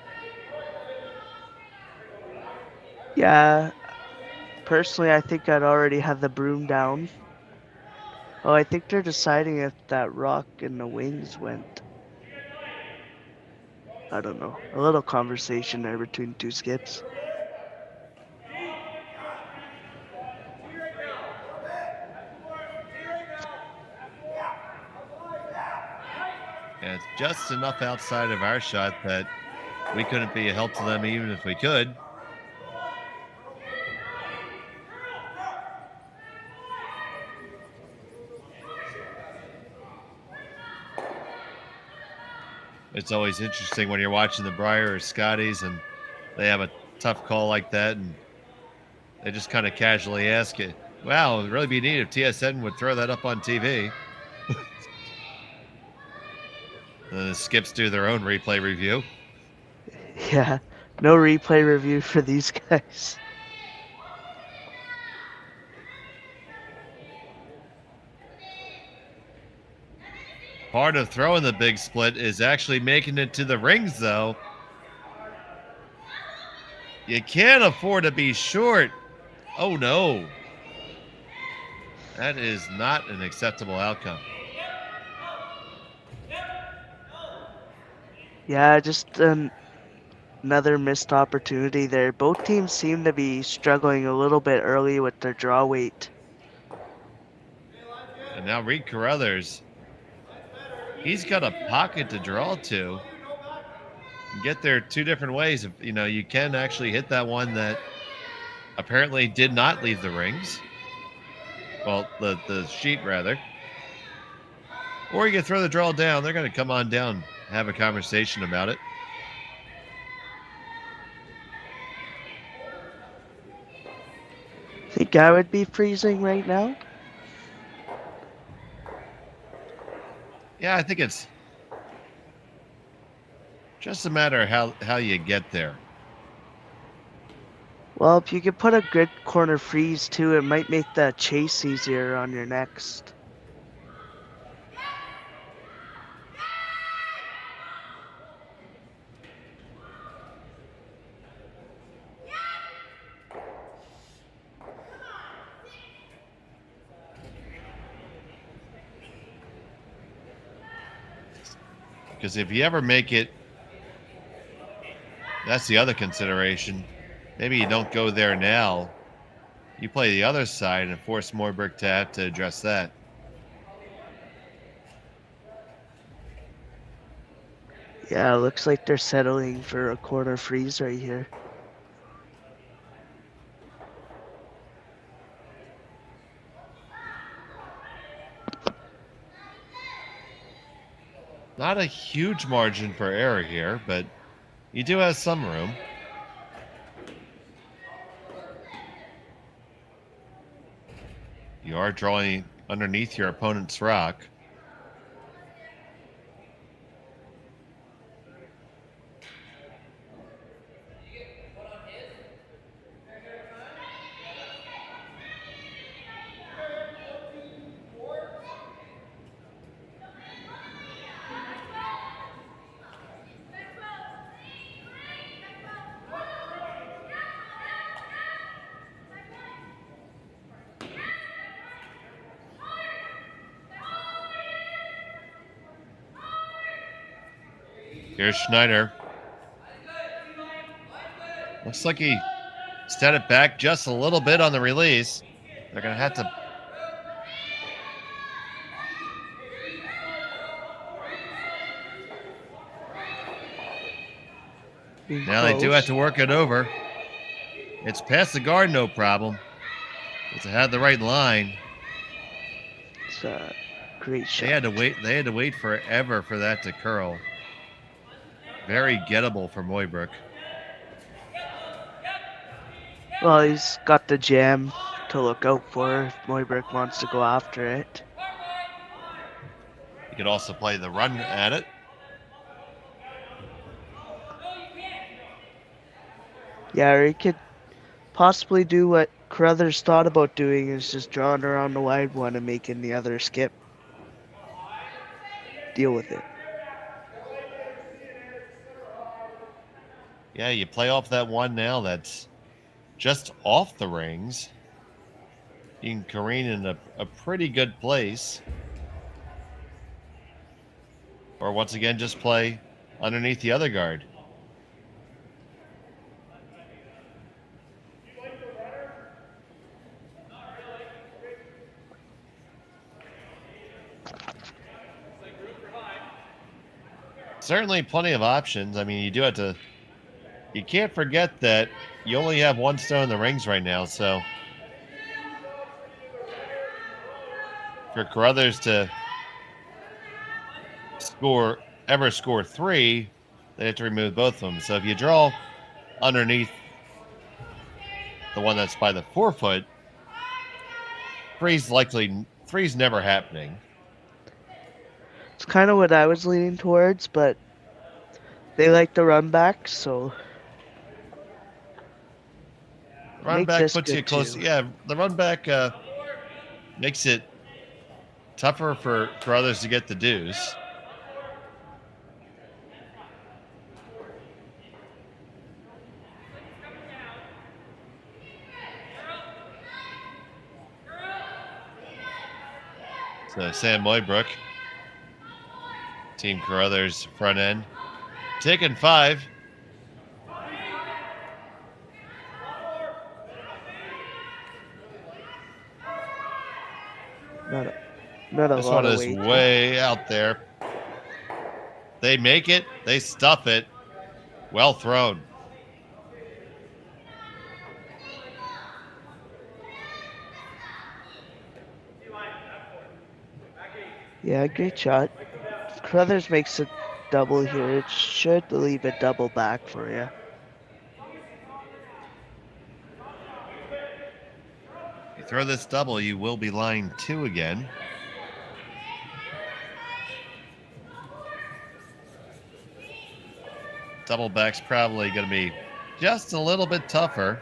Yeah, personally, I think I'd already have the broom down. Oh, I think they're deciding if that rock in the wings went. I don't know. A little conversation there between two skips. And it's just enough outside of our shot that we couldn't be a help to them even if we could. It's always interesting when you're watching the Briar or Scotties and they have a tough call like that and they just kind of casually ask it, wow, it would really be neat if TSN would throw that up on TV. And the skips do their own replay review. Yeah, no replay review for these guys. Part of throwing the big split is actually making it to the rings, though. You can't afford to be short. Oh, no. That is not an acceptable outcome. Yeah, just another missed opportunity there. Both teams seem to be struggling a little bit early with their draw weight. And now Reid Carruthers, he's got a pocket to draw to. You can get there two different ways. You know, you can actually hit that one that apparently did not leave the rings. Well, the sheet, rather. Or you can throw the draw down. They're going to come on down, have a conversation about it. Think I would be freezing right now? Yeah, I think it's just a matter of how you get there. Well, if you could put a good corner freeze too, it might make the chase easier on your next. Because if you ever make it, that's the other consideration. Maybe you don't go there now. You play the other side and force Mooibroek to have to address that. Yeah, it looks like they're settling for a corner freeze right here. Not a huge margin for error here, but you do have some room. You are drawing underneath your opponent's rock. Here's Schneider. Looks like he set it back just a little bit on the release. They're going to have to... Now they do have to work it over. It's past the guard, no problem. It's had the right line. It's a great shot. They had to wait forever for that to curl. Very gettable for Mooibroek. Well, he's got the jam to look out for if Mooibroek wants to go after it. You could also play the run at it. Yeah, or he could possibly do what Carruthers thought about doing, is just drawing around the wide one and making the other skip. Deal with it. Yeah, you play off that one now that's just off the rings. You can careen in a pretty good place. Or once again, just play underneath the other guard. Certainly plenty of options. I mean, you do have to... You can't forget that you only have one stone in the rings right now, so... For Carruthers to ever score 3, they have to remove both of them. So if you draw underneath the one that's by the 4-foot, three's never happening. It's kind of what I was leaning towards, but they like the run back, so... Run back puts you close. Too. Yeah, the run back makes it tougher for others to get the deuce. So Sam Mooibroek, Team Carruthers front end, taking 5. This one is way out there. They make it. They stuff it. Well thrown. Yeah, great shot. If Carruthers makes a double here, it should leave a double back for you. You throw this double, you will be line 2 again. Double back's probably going to be just a little bit tougher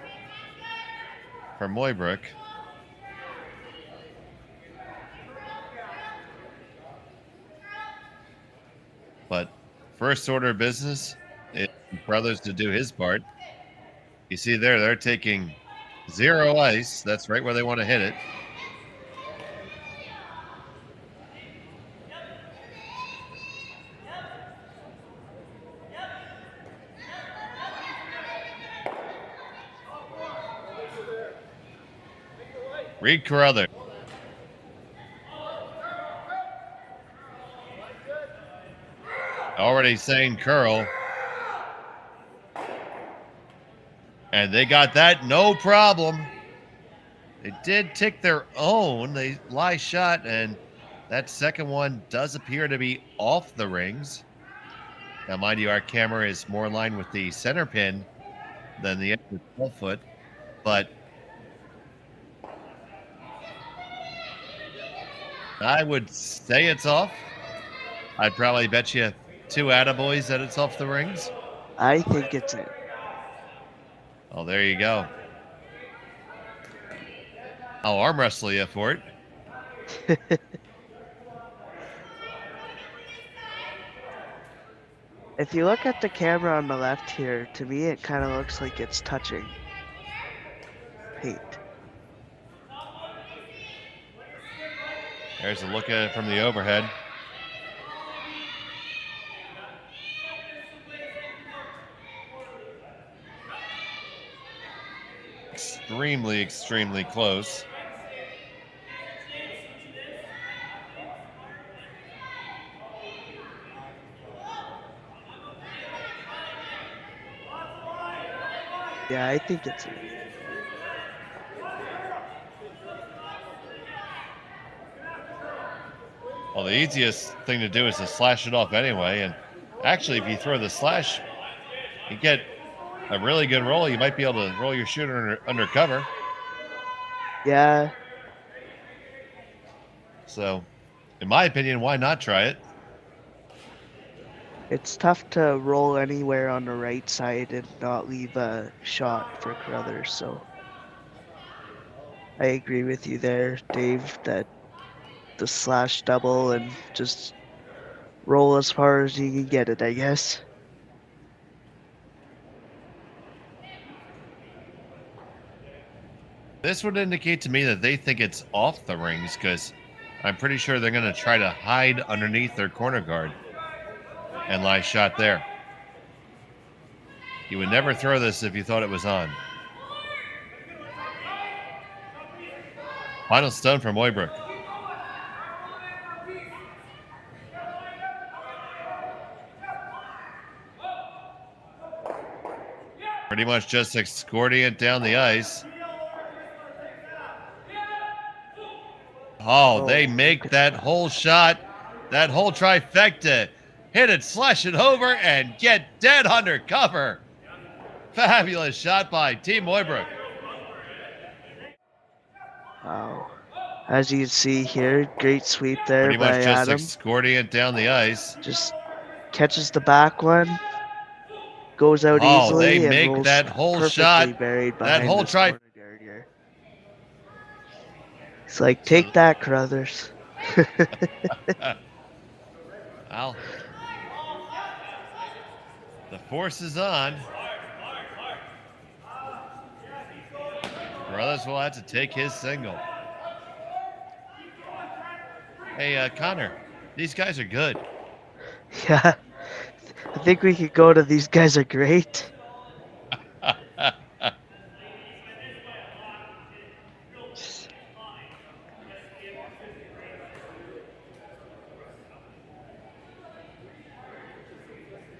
for Mooibroek. But first order of business is Carruthers to do his part. You see there, they're taking 0 ice. That's right where they want to hit it. Reid Carruthers. Already saying curl. And they got that no problem. They did tick their own. They lie shot, and that second one does appear to be off the rings. Now, mind you, our camera is more in line with the center pin than the 12-foot, but I would say it's off. I'd probably bet you 2 attaboys that it's off the rings. I think it's in. Oh, there you go. I'll arm wrestle you for it. If you look at the camera on the left here, to me it kind of looks like it's touching paint. There's a look at it from the overhead. Extremely, extremely close. Yeah, I think it's in. Well, the easiest thing to do is to slash it off anyway. And actually, if you throw the slash, you get a really good roll. You might be able to roll your shooter under cover. Yeah. So, in my opinion, why not try it? It's tough to roll anywhere on the right side and not leave a shot for Carruthers, so I agree with you there, Dave, that the slash double and just roll as far as you can get it, I guess. This would indicate to me that they think it's off the rings, because I'm pretty sure they're going to try to hide underneath their corner guard and lie shot there. You would never throw this if you thought it was on. Final stone from Mooibroek. Pretty much just escorting it down the ice. Oh, they make that whole shot, that whole trifecta. Hit it, slash it over, and get dead under cover. Fabulous shot by Team Mooibroek. Wow. As you can see here, great sweep there Pretty by much just Adam. escorting it down the ice. Just catches the back one, goes out easily. They and make rolls that whole perfectly shot, buried that behind whole this corner guard here. It's like, take that, Carruthers. Well, the force is on. Carruthers will have to take his single. Hey, Connor, these guys are good. Yeah, I think we could go to these guys are great.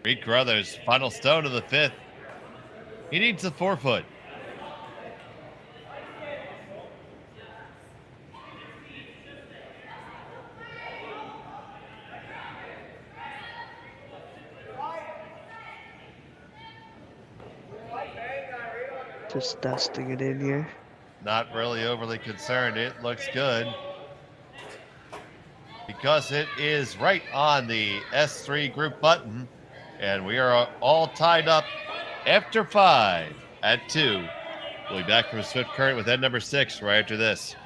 Reid Carruthers, final stone of the fifth. He needs the 4-foot. Just dusting it in here. Not really overly concerned. It looks good. Because it is right on the S3 group button. And we are all tied up after 5 at 2. We'll be back from Swift Current with Ed number 6 right after this.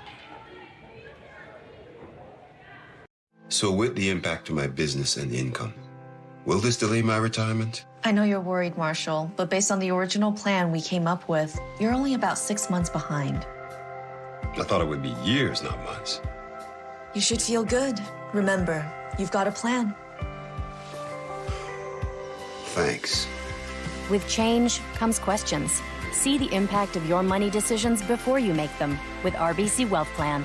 So with the impact to my business and income, will this delay my retirement? I know you're worried, Marshall, but based on the original plan we came up with, you're only about 6 months behind. I thought it would be years, not months. You should feel good. Remember, you've got a plan. Thanks. With change comes questions. See the impact of your money decisions before you make them with RBC Wealth Plan.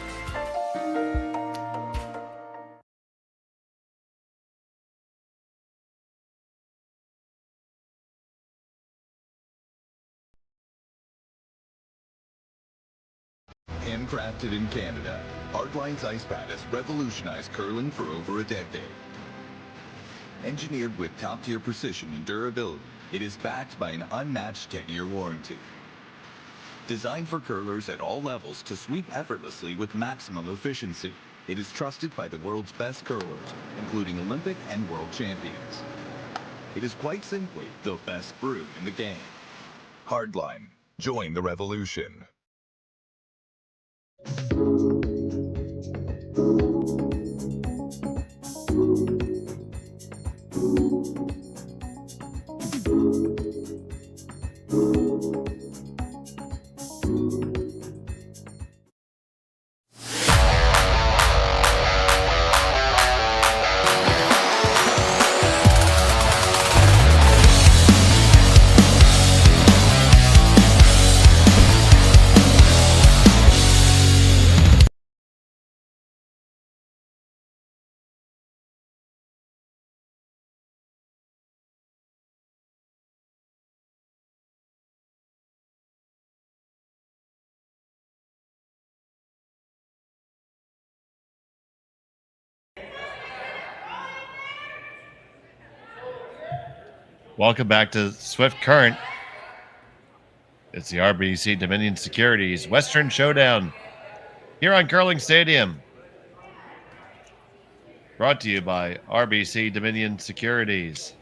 Handcrafted in Canada, Hardline's ice pad has revolutionized curling for over a decade. Engineered with top-tier precision and durability, it is backed by an unmatched 10-year warranty. Designed for curlers at all levels to sweep effortlessly with maximum efficiency, it is trusted by the world's best curlers, including Olympic and world champions. It is quite simply the best brew in the game. Hardline. Join the revolution. Welcome back to Swift Current. It's the RBC Dominion Securities Western Showdown here on Curling Stadium. Brought to you by RBC Dominion Securities,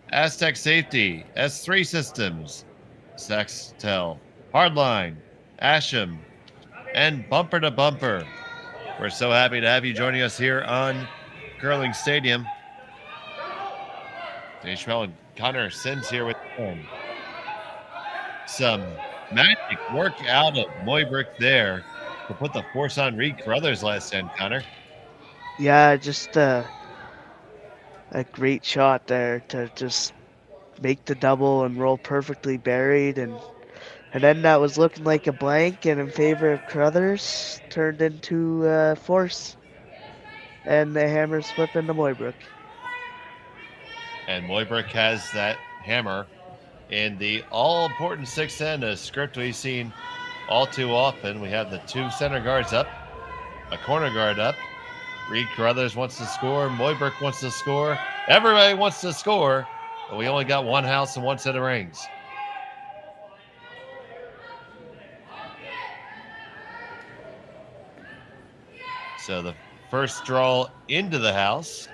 Aztec Safety, S3 Systems, Sasktel, Hardline, Asham, and Bumper to Bumper. We're so happy to have you joining us here on Curling Stadium. Dave Schmel and Connor Sims here with them. Some magic work out of Mooibroek there to put the force on Reid Carruthers last end, Connor. Yeah, just a great shot there to just make the double and roll perfectly buried, and then that was looking like a blank and in favor of Carruthers turned into force, and the hammers flip into Mooibroek. And Mooibroek has that hammer in the all-important sixth end, a script we've seen all too often. We have the two center guards up, a corner guard up. Reid Carruthers wants to score. Mooibroek wants to score. Everybody wants to score, but we only got one house and one set of rings. So the first draw into the house.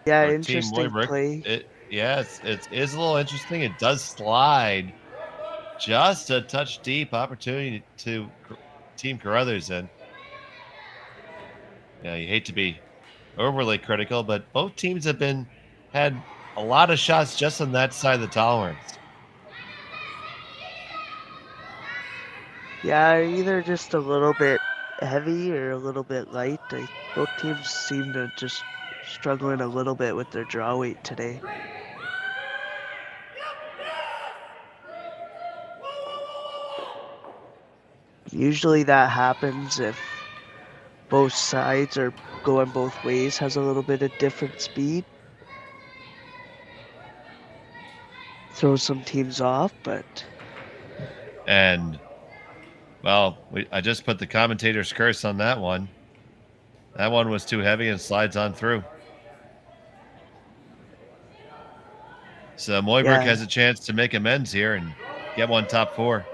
Yeah, interesting play. It is a little interesting. It does slide just a touch deep. Opportunity to Team Carruthers in. Yeah, you hate to be overly critical, but both teams have had a lot of shots just on that side of the tolerance. Yeah, either just a little bit heavy or a little bit light. Both teams seem to just struggling a little bit with their draw weight today. Usually that happens if both sides are going both ways, has a little bit of different speed. Throws some teams off, but... And, well, I just put the commentator's curse on that one. That one was too heavy and slides on through. So Mooibroek has a chance to make amends here and get one top four.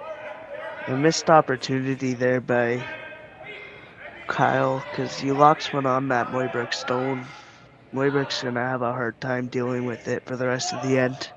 A missed opportunity there by Kyle, because he locks one on that Mooibroek stone. Mooibroek's going to have a hard time dealing with it for the rest of the end.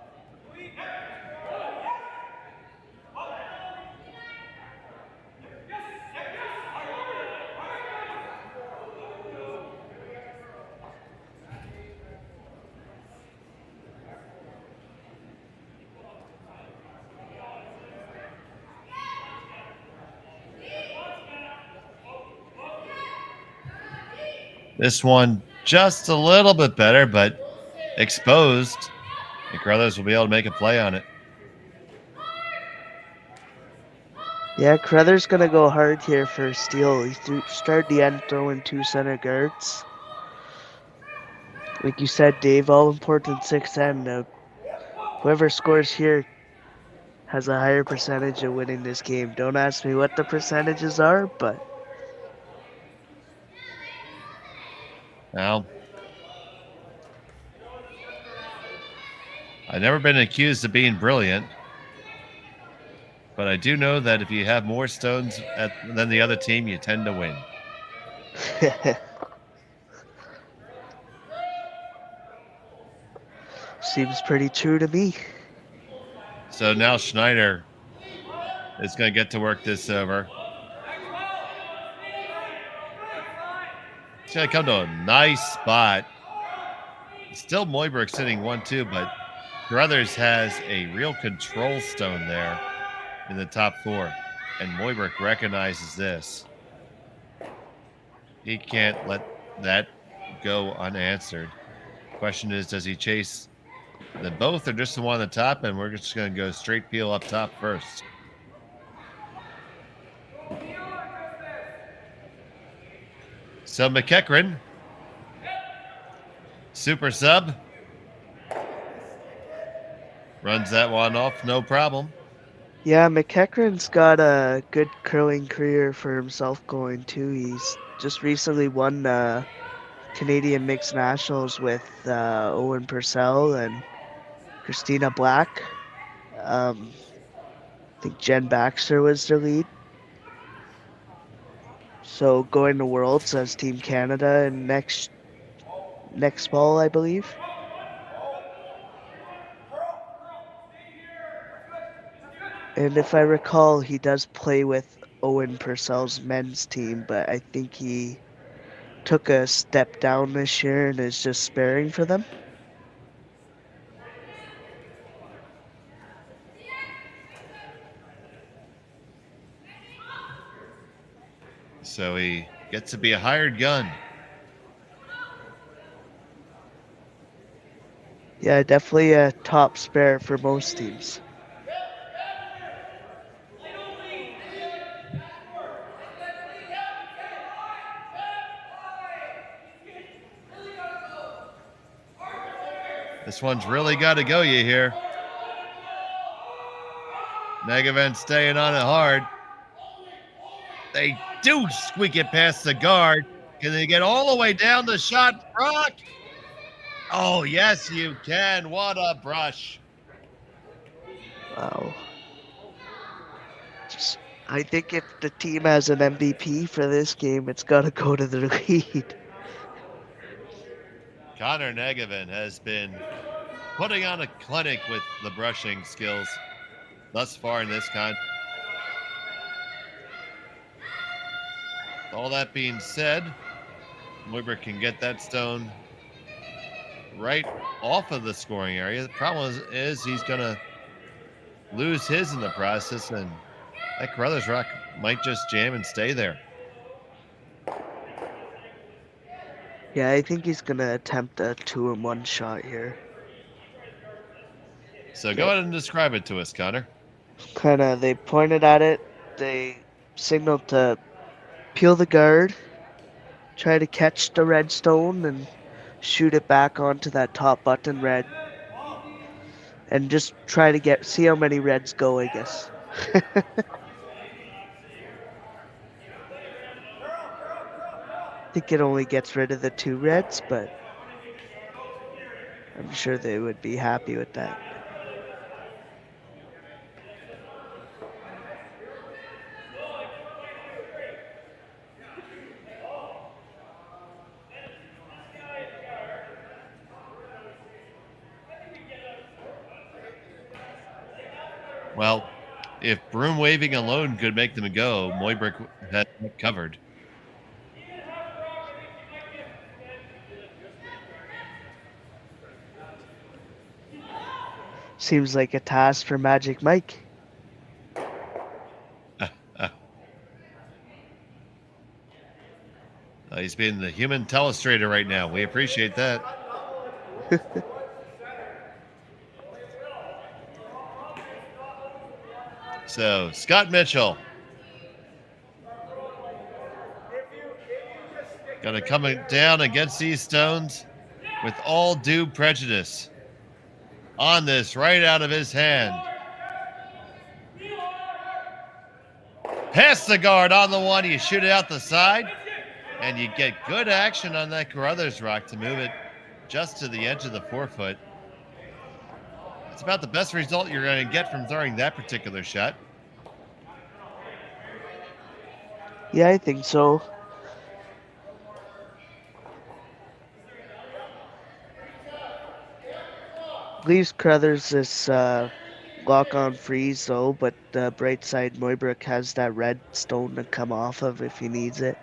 This one just a little bit better, but exposed. And Carruthers will be able to make a play on it. Yeah, Carruthers going to go hard here for steal. He started the end throwing two center guards. Like you said, Dave, all important sixth end. Whoever scores here has a higher percentage of winning this game. Don't ask me what the percentages are, but... Now, I've never been accused of being brilliant, but I do know that if you have more stones than the other team, you tend to win. Seems pretty true to me. So now Schneider is going to get to work this over. It's going to come to a nice spot. Still Mooibroek sitting 1-2, but Carruthers has a real control stone there in the top four. And Mooibroek recognizes this. He can't let that go unanswered. Question is, does he chase them both or just the one on the top? And we're just going to go straight peel up top first. So McEachran, super sub, runs that one off, no problem. Yeah, McEachran's got a good curling career for himself going too. He's just recently won Canadian Mixed Nationals with Owen Purcell and Christina Black. I think Jen Baxter was their lead. So going to Worlds as Team Canada and next fall, I believe. And if I recall, he does play with Owen Purcell's men's team, but I think he took a step down this year and is just sparing for them. So he gets to be a hired gun. Yeah, definitely a top spare for most teams. This one's really got to go, you hear. Negavan staying on it hard. They do squeak it past the guard. Can they get all the way down the shot rock? Oh, yes, you can. What a brush. Wow. I think if the team has an MVP for this game, it's got to go to the lead. Connor Negavan has been putting on a clinic with the brushing skills thus far in this con. All that being said, Mooibroek can get that stone right off of the scoring area. The problem is he's going to lose his in the process, and that Carruthers rock might just jam and stay there. Yeah, I think he's going to attempt a 2-in-1 shot here. So go ahead and describe it to us, Connor. They pointed at it. They signaled to peel the guard, try to catch the red stone, and shoot it back onto that top button red. And just try to see how many reds go, I guess. I think it only gets rid of the 2 reds, but I'm sure they would be happy with that. Well, if broom waving alone could make them go, Mooibroek had it covered. Seems like a task for Magic Mike. He's being the human telestrator right now. We appreciate that. So, Scott Mitchell. Gonna come down against these stones with all due prejudice. On this, right out of his hand. Pass the guard on the one, you shoot it out the side, and you get good action on that Carruthers rock to move it just to the edge of the 4-foot. It's about the best result you're going to get from throwing that particular shot. Yeah, I think so. Leaves Carruthers this lock-on freeze though, but the bright side, Mooibroek has that red stone to come off of if he needs it.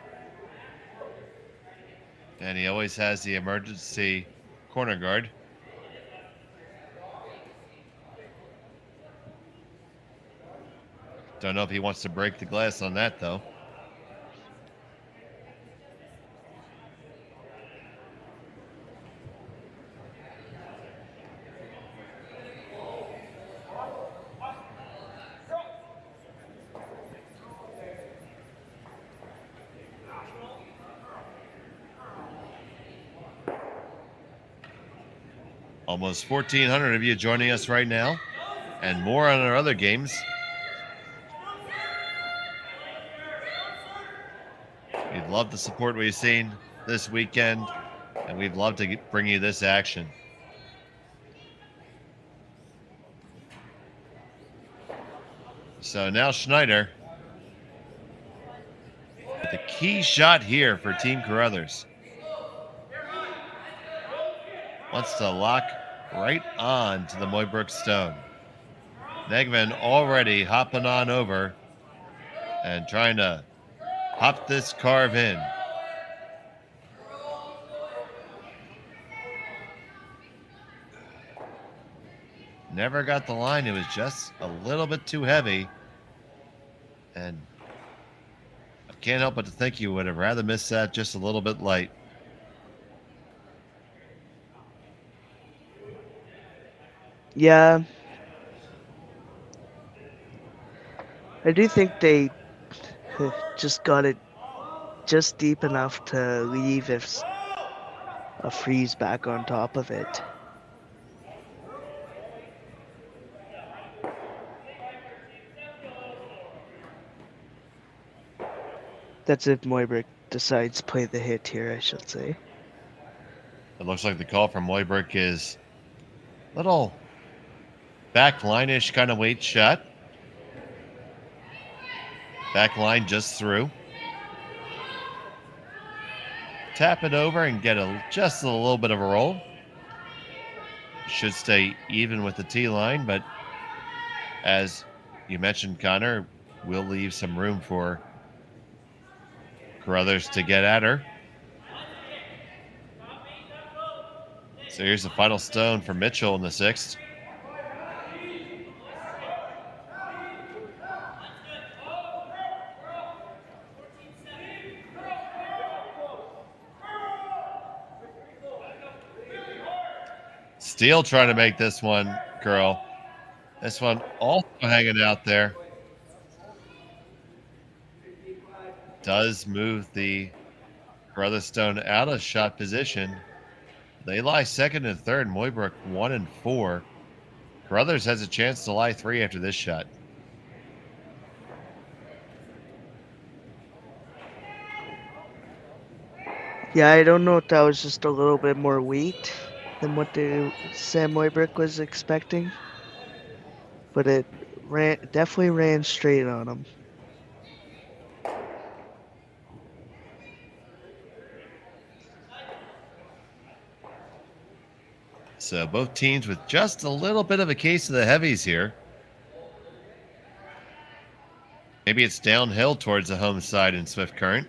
And he always has the emergency corner guard. Don't know if he wants to break the glass on that, though. Almost 1,400 of you joining us right now, and more on our other games. We'd love the support we've seen this weekend And we'd love to bring you this action. So now Schneider with a key shot here for Team Carruthers. Wants to lock right on to the Mooibroek stone. Negman already hopping on over and trying to hop this carve in. Never got the line. It was just a little bit too heavy. And I can't help but to think you would have rather missed that just a little bit light. Yeah. I do think they just got it just deep enough to leave if a freeze back on top of it. That's if Mooibroek decides to play the hit here, I should say. It looks like the call from Mooibroek is a little back line-ish kind of weight shot. Back line just through. Tap it over and get just a little bit of a roll. Should stay even with the tee line, but as you mentioned, Connor, we'll leave some room for Carruthers to get at her. So here's the final stone for Mitchell in the sixth. Steele trying to make this one curl. This one also hanging out there. Does move the Carruthers stone out of shot position. They lie second and third. Mooibroek 1 and 4. Carruthers has a chance to lie 3 after this shot. Yeah, I don't know if that was just a little bit more weight than what Sam Mooibroek was expecting, but it definitely ran straight on him. So both teams with just a little bit of a case of the heavies here. Maybe it's downhill towards the home side in Swift Current.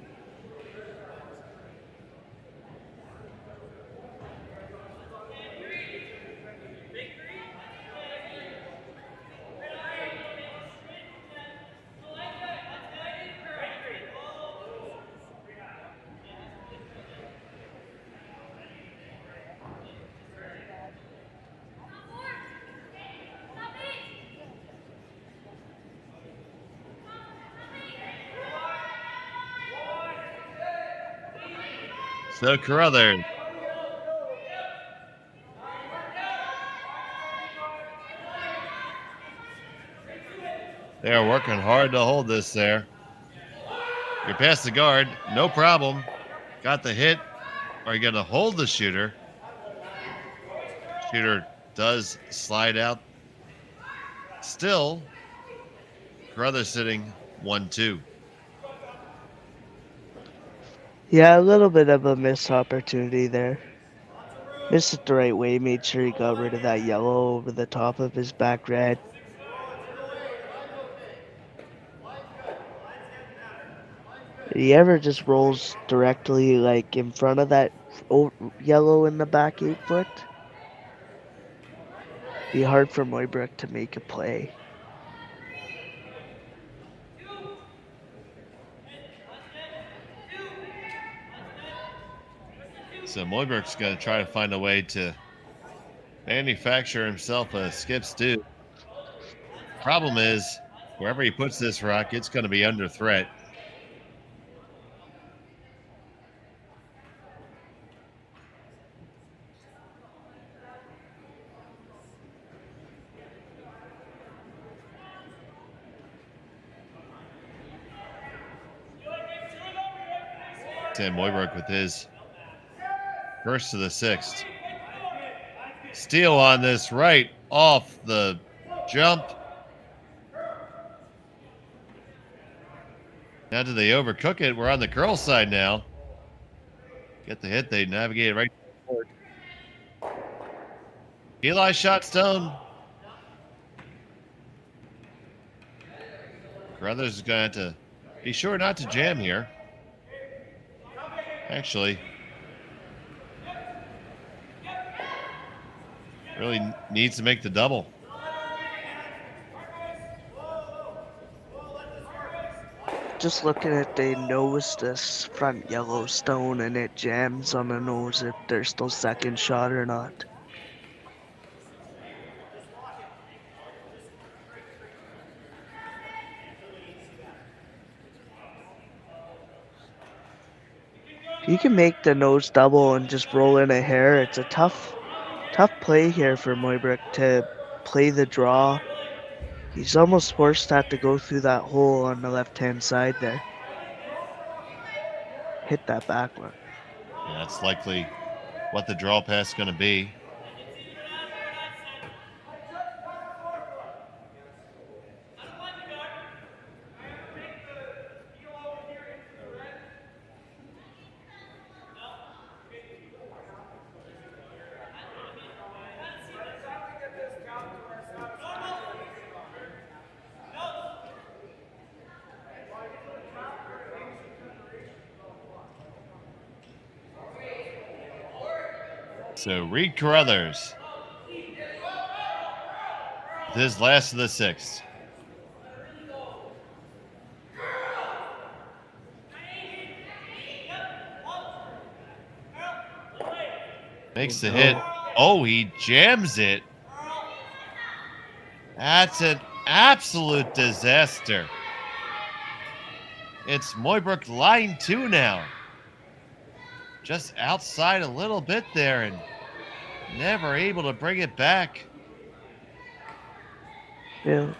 So Carruthers. They are working hard to hold this there. You're past the guard, no problem. Got the hit. Are you going to hold the shooter? Shooter does slide out. Still, Carruthers sitting 1-2. Yeah, a little bit of a missed opportunity there. Missed it the right way, made sure he got rid of that yellow over the top of his back red. He ever just rolls directly like in front of that yellow in the back 8 foot, be hard for Mooibroek to make a play. So Mooibroek's going to try to find a way to manufacture himself a skip stew. Problem is, wherever he puts this rock, it's going to be under threat. Sam Mooibroek with his First to the sixth. Steal on this right off the jump. Now do they overcook it? We're on the curl side now. Get the hit. They navigate right forward. Eli shot stone. Carruthers is going to have to be sure not to jam here. Actually, really needs to make the double. Just looking at the nose, this front yellow stone, and it jams on the nose if there's still second shot or not. You can make the nose double and just roll in a hair. It's a tough play here for Mooibroek to play the draw. He's almost forced to have to go through that hole on the left-hand side there. Hit that back one. Yeah, that's likely what the draw pass is going to be. So Reid Carruthers, his last of the sixth. Makes the hit. Oh, he jams it. That's an absolute disaster. It's Mooibroek line 2 now. Just outside a little bit there and never able to bring it back. Yeah,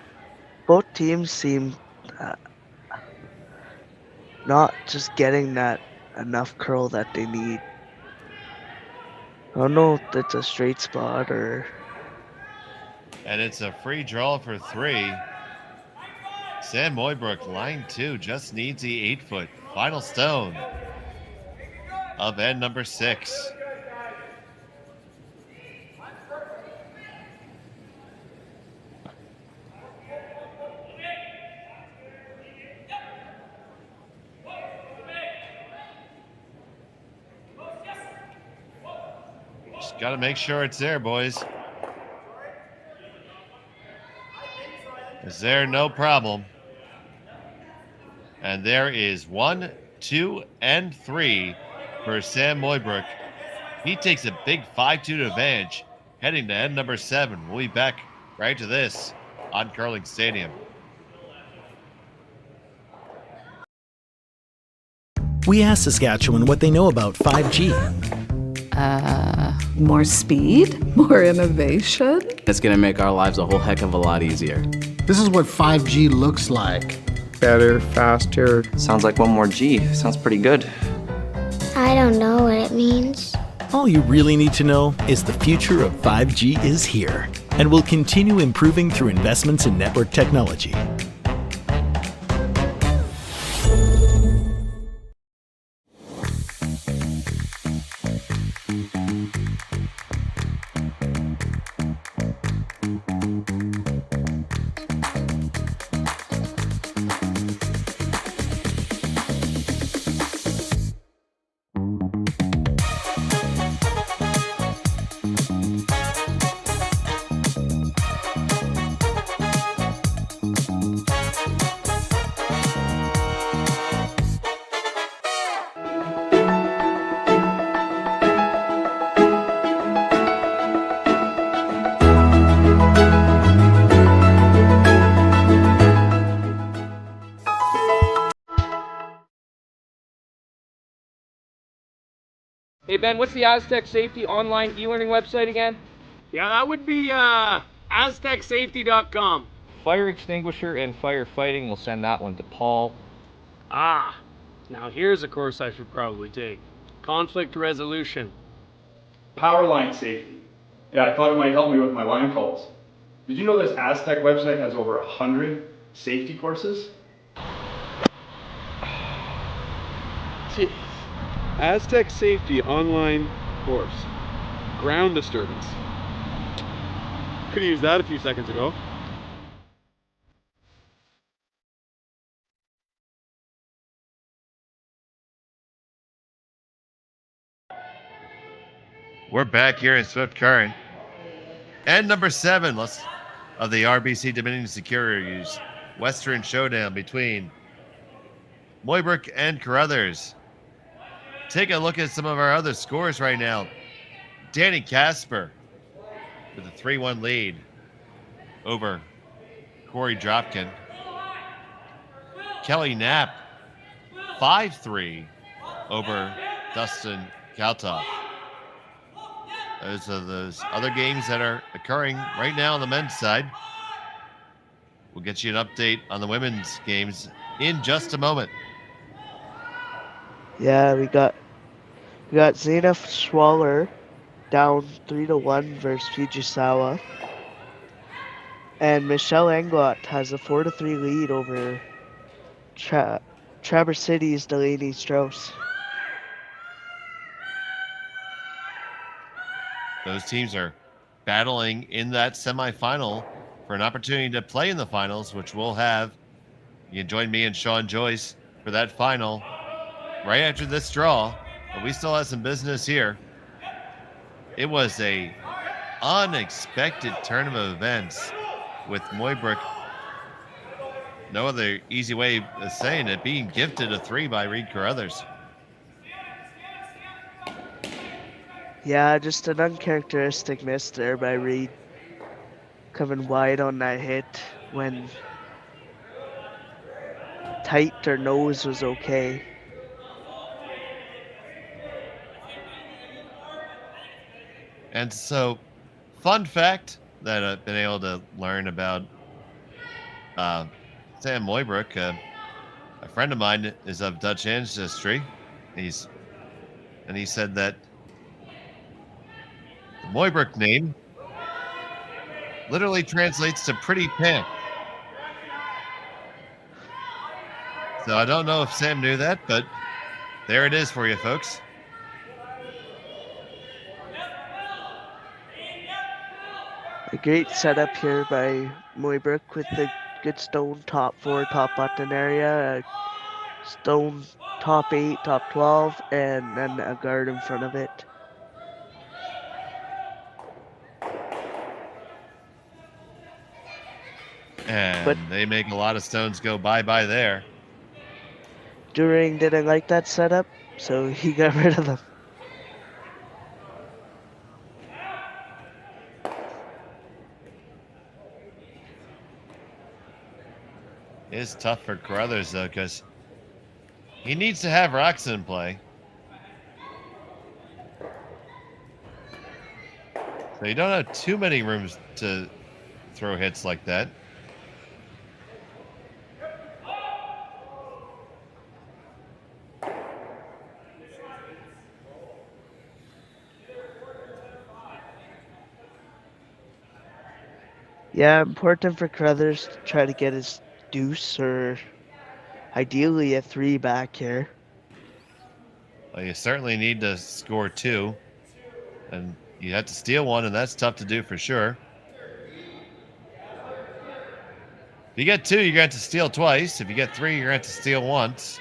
both teams seem not just getting that enough curl that they need. I don't know if it's a straight spot or... And it's a free draw for 3. Sam Mooibroek, line 2, just needs the 8-foot. Final stone of end number 6. Just got to make sure it's there, boys. Is there? No problem. And there is 1, 2, and 3 for Sam Mooibroek. He takes a big 5-2 advantage, heading to end number 7. We'll be back right to this on Curling Stadium. We asked Saskatchewan what they know about 5G. More speed? More innovation? It's going to make our lives a whole heck of a lot easier. This is what 5G looks like. Better, faster. Sounds like one more G. Sounds pretty good. I don't know what it means. All you really need to know is the future of 5G is here and will continue improving through investments in network technology. Hey Ben, what's the Aztec Safety online e-learning website again? Yeah, that would be aztecsafety.com. Fire extinguisher and firefighting, we'll send that one to Paul. Ah, now here's a course I should probably take. Conflict resolution. Power line safety. Yeah, I thought it might help me with my line calls. Did you know this Aztec website has over 100 safety courses? Jeez. Aztec Safety online course. Ground disturbance. Could have used that a few seconds ago. We're back here in Swift Current. And number 7 of the RBC Dominion Securities Western Showdown between Mooibroek and Carruthers. Take a look at some of our other scores right now. Danny Casper with a 3-1 lead over Corey Dropkin. Kelly Knapp 5-3 over Dustin Kaltoff. Those are those other games that are occurring right now on the men's side. We'll get you an update on the women's games in just a moment. Yeah, we got Zena Schwaller down 3-1 versus Fujisawa. And Michelle Englot has a 4-3 lead over Traverse City's Delaney Strauss. Those teams are battling in that semifinal for an opportunity to play in the finals, which we'll have. You can join me and Sean Joyce for that final right after this draw. But we still have some business here. It was a unexpected turn of events with Mooibroek. No other easy way of saying it, being gifted a 3 by Reid Carruthers. Yeah, just an uncharacteristic miss there by Reid. Coming wide on that hit when tight or nose was okay. And so, fun fact that I've been able to learn about Sam Mooibroek. A friend of mine is of Dutch ancestry. He said that the Mooibroek name literally translates to pretty pink. So I don't know if Sam knew that, but there it is for you folks. A great setup here by Mooibroek with the good stone top 4, top button area, a stone top 8, top 12, and then a guard in front of it. And they make a lot of stones go bye-bye there. During didn't like that setup, so he got rid of them. It is tough for Carruthers, though, because he needs to have rocks in play. So you don't have too many rooms to throw hits like that. Yeah, important for Carruthers to try to get his deuce or ideally a 3 back here. Well, you certainly need to score 2, and you have to steal 1, and that's tough to do for sure. If you get 2, you're going to have to steal twice. If you get 3, you're going to have to steal once.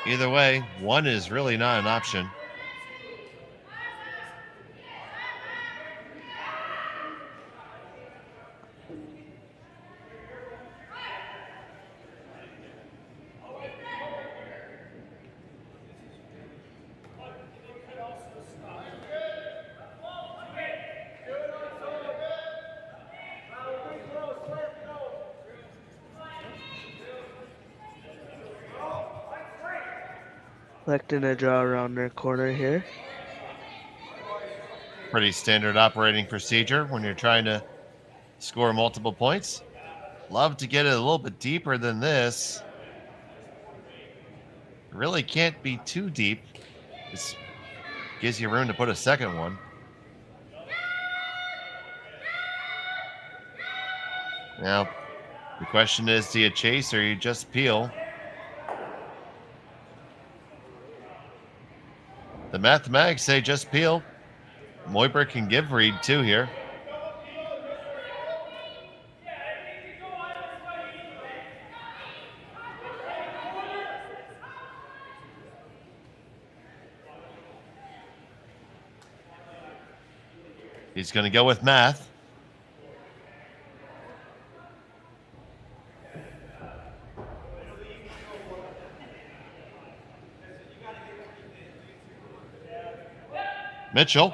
Either way, 1 is really not an option. Collecting a draw around their corner here. Pretty standard operating procedure when you're trying to score multiple points. Love to get it a little bit deeper than this. really can't be too deep. This gives you room to put a second one. Now, the question is, do you chase or you just peel? The mathematics say just peel. Mooibroek can give Reid 2 here. He's going to go with math. Mitchell.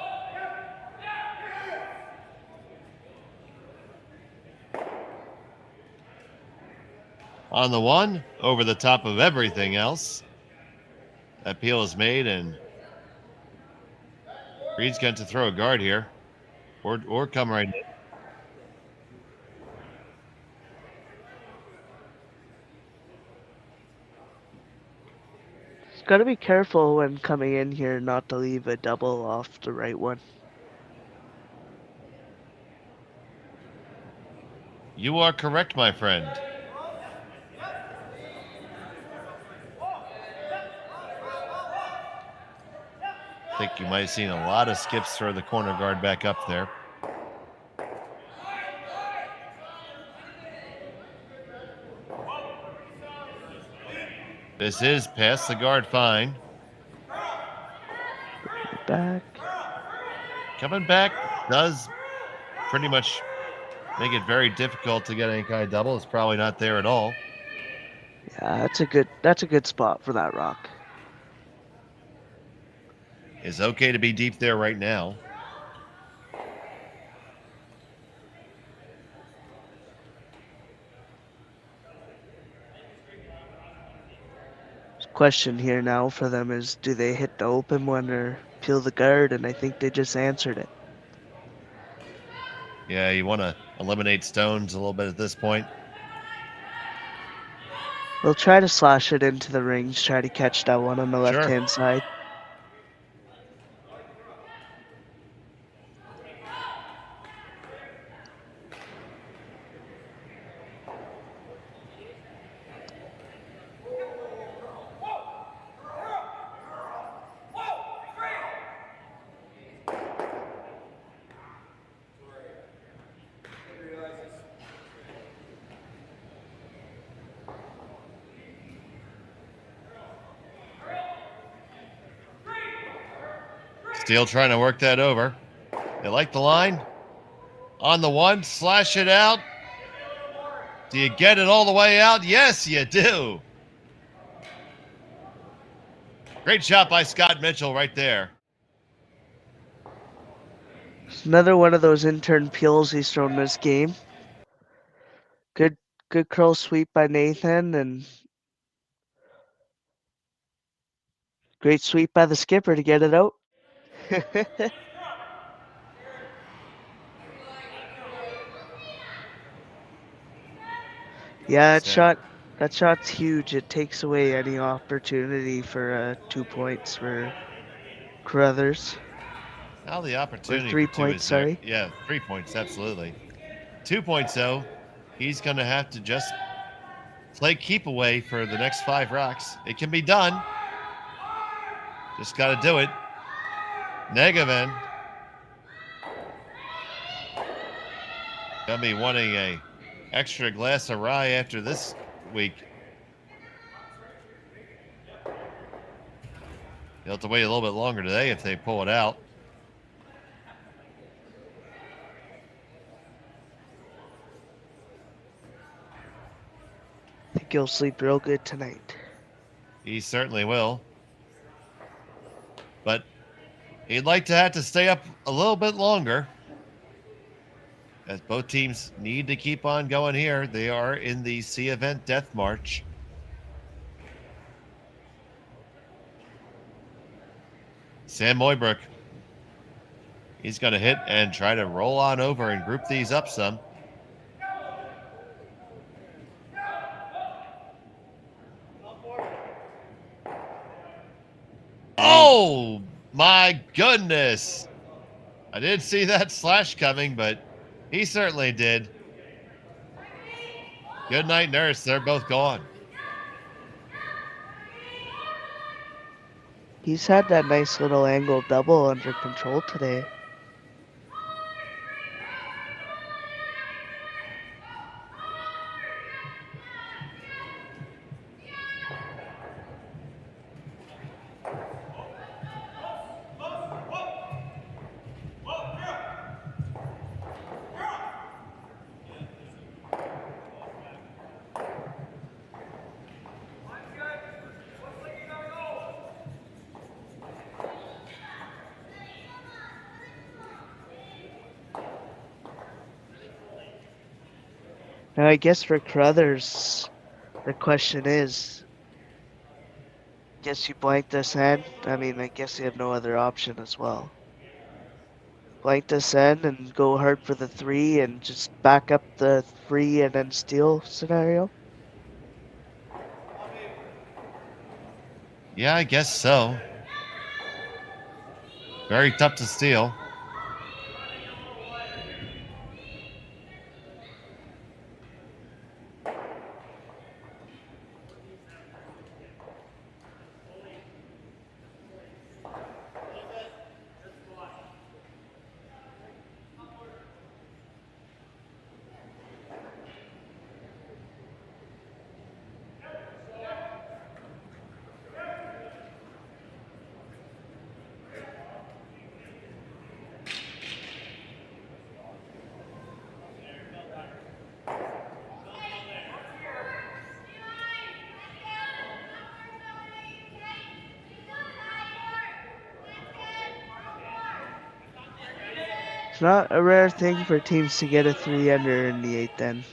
On the one, over the top of everything else. That peel is made, and Reid's going to throw a guard here. Or come right in. He's got to be careful when coming in here not to leave a double off the right one. You are correct, my friend. I think you might have seen a lot of skips throw the corner guard back up there. This is past the guard fine. Back. Coming back does pretty much make it very difficult to get any kind of double. It's probably not there at all. Yeah, that's a good spot for that rock. It's okay to be deep there right now. Question here now for them is, do they hit the open one or peel the guard? And I think they just answered it. Yeah, you want to eliminate stones a little bit at this point. They'll try to slash it into the rings, try to catch that one on the left-hand side. Steele trying to work that over. They like the line. On the one, slash it out. Do you get it all the way out? Yes, you do. Great shot by Scott Mitchell right there. It's another one of those intern peels he's thrown this game. Good curl sweep by Nathan, and great sweep by the skipper to get it out. Yeah, that shot's huge. It takes away any opportunity for 2 points for Carruthers. Now the opportunity. Or 3 for two points, is there. sorry. Yeah, 3 points, absolutely. 2 points, though. He's going to have to just play keep away for the next 5 rocks. It can be done. Just got to do it. Negavan. Gonna be wanting a extra glass of rye after this week. You'll have to wait a little bit longer today if they pull it out. I think he'll sleep real good tonight. He certainly will. But he'd like to have to stay up a little bit longer, as both teams need to keep on going here. They are in the C event death march. Sam Mooibroek. He's going to hit and try to roll on over and group these up some. my goodness. I did see that slash coming, but he certainly did. Good night, nurse. They're both gone. He's had that nice little angle double under control today. Now, I guess for Carruthers, the question is, guess you blank this end? I mean, I guess you have no other option as well. Blank this end and go hard for the 3 and just back up the 3 and then steal scenario? Yeah, I guess so. Very tough to steal. It's not a rare thing for teams to get a 3-under in the 8th end.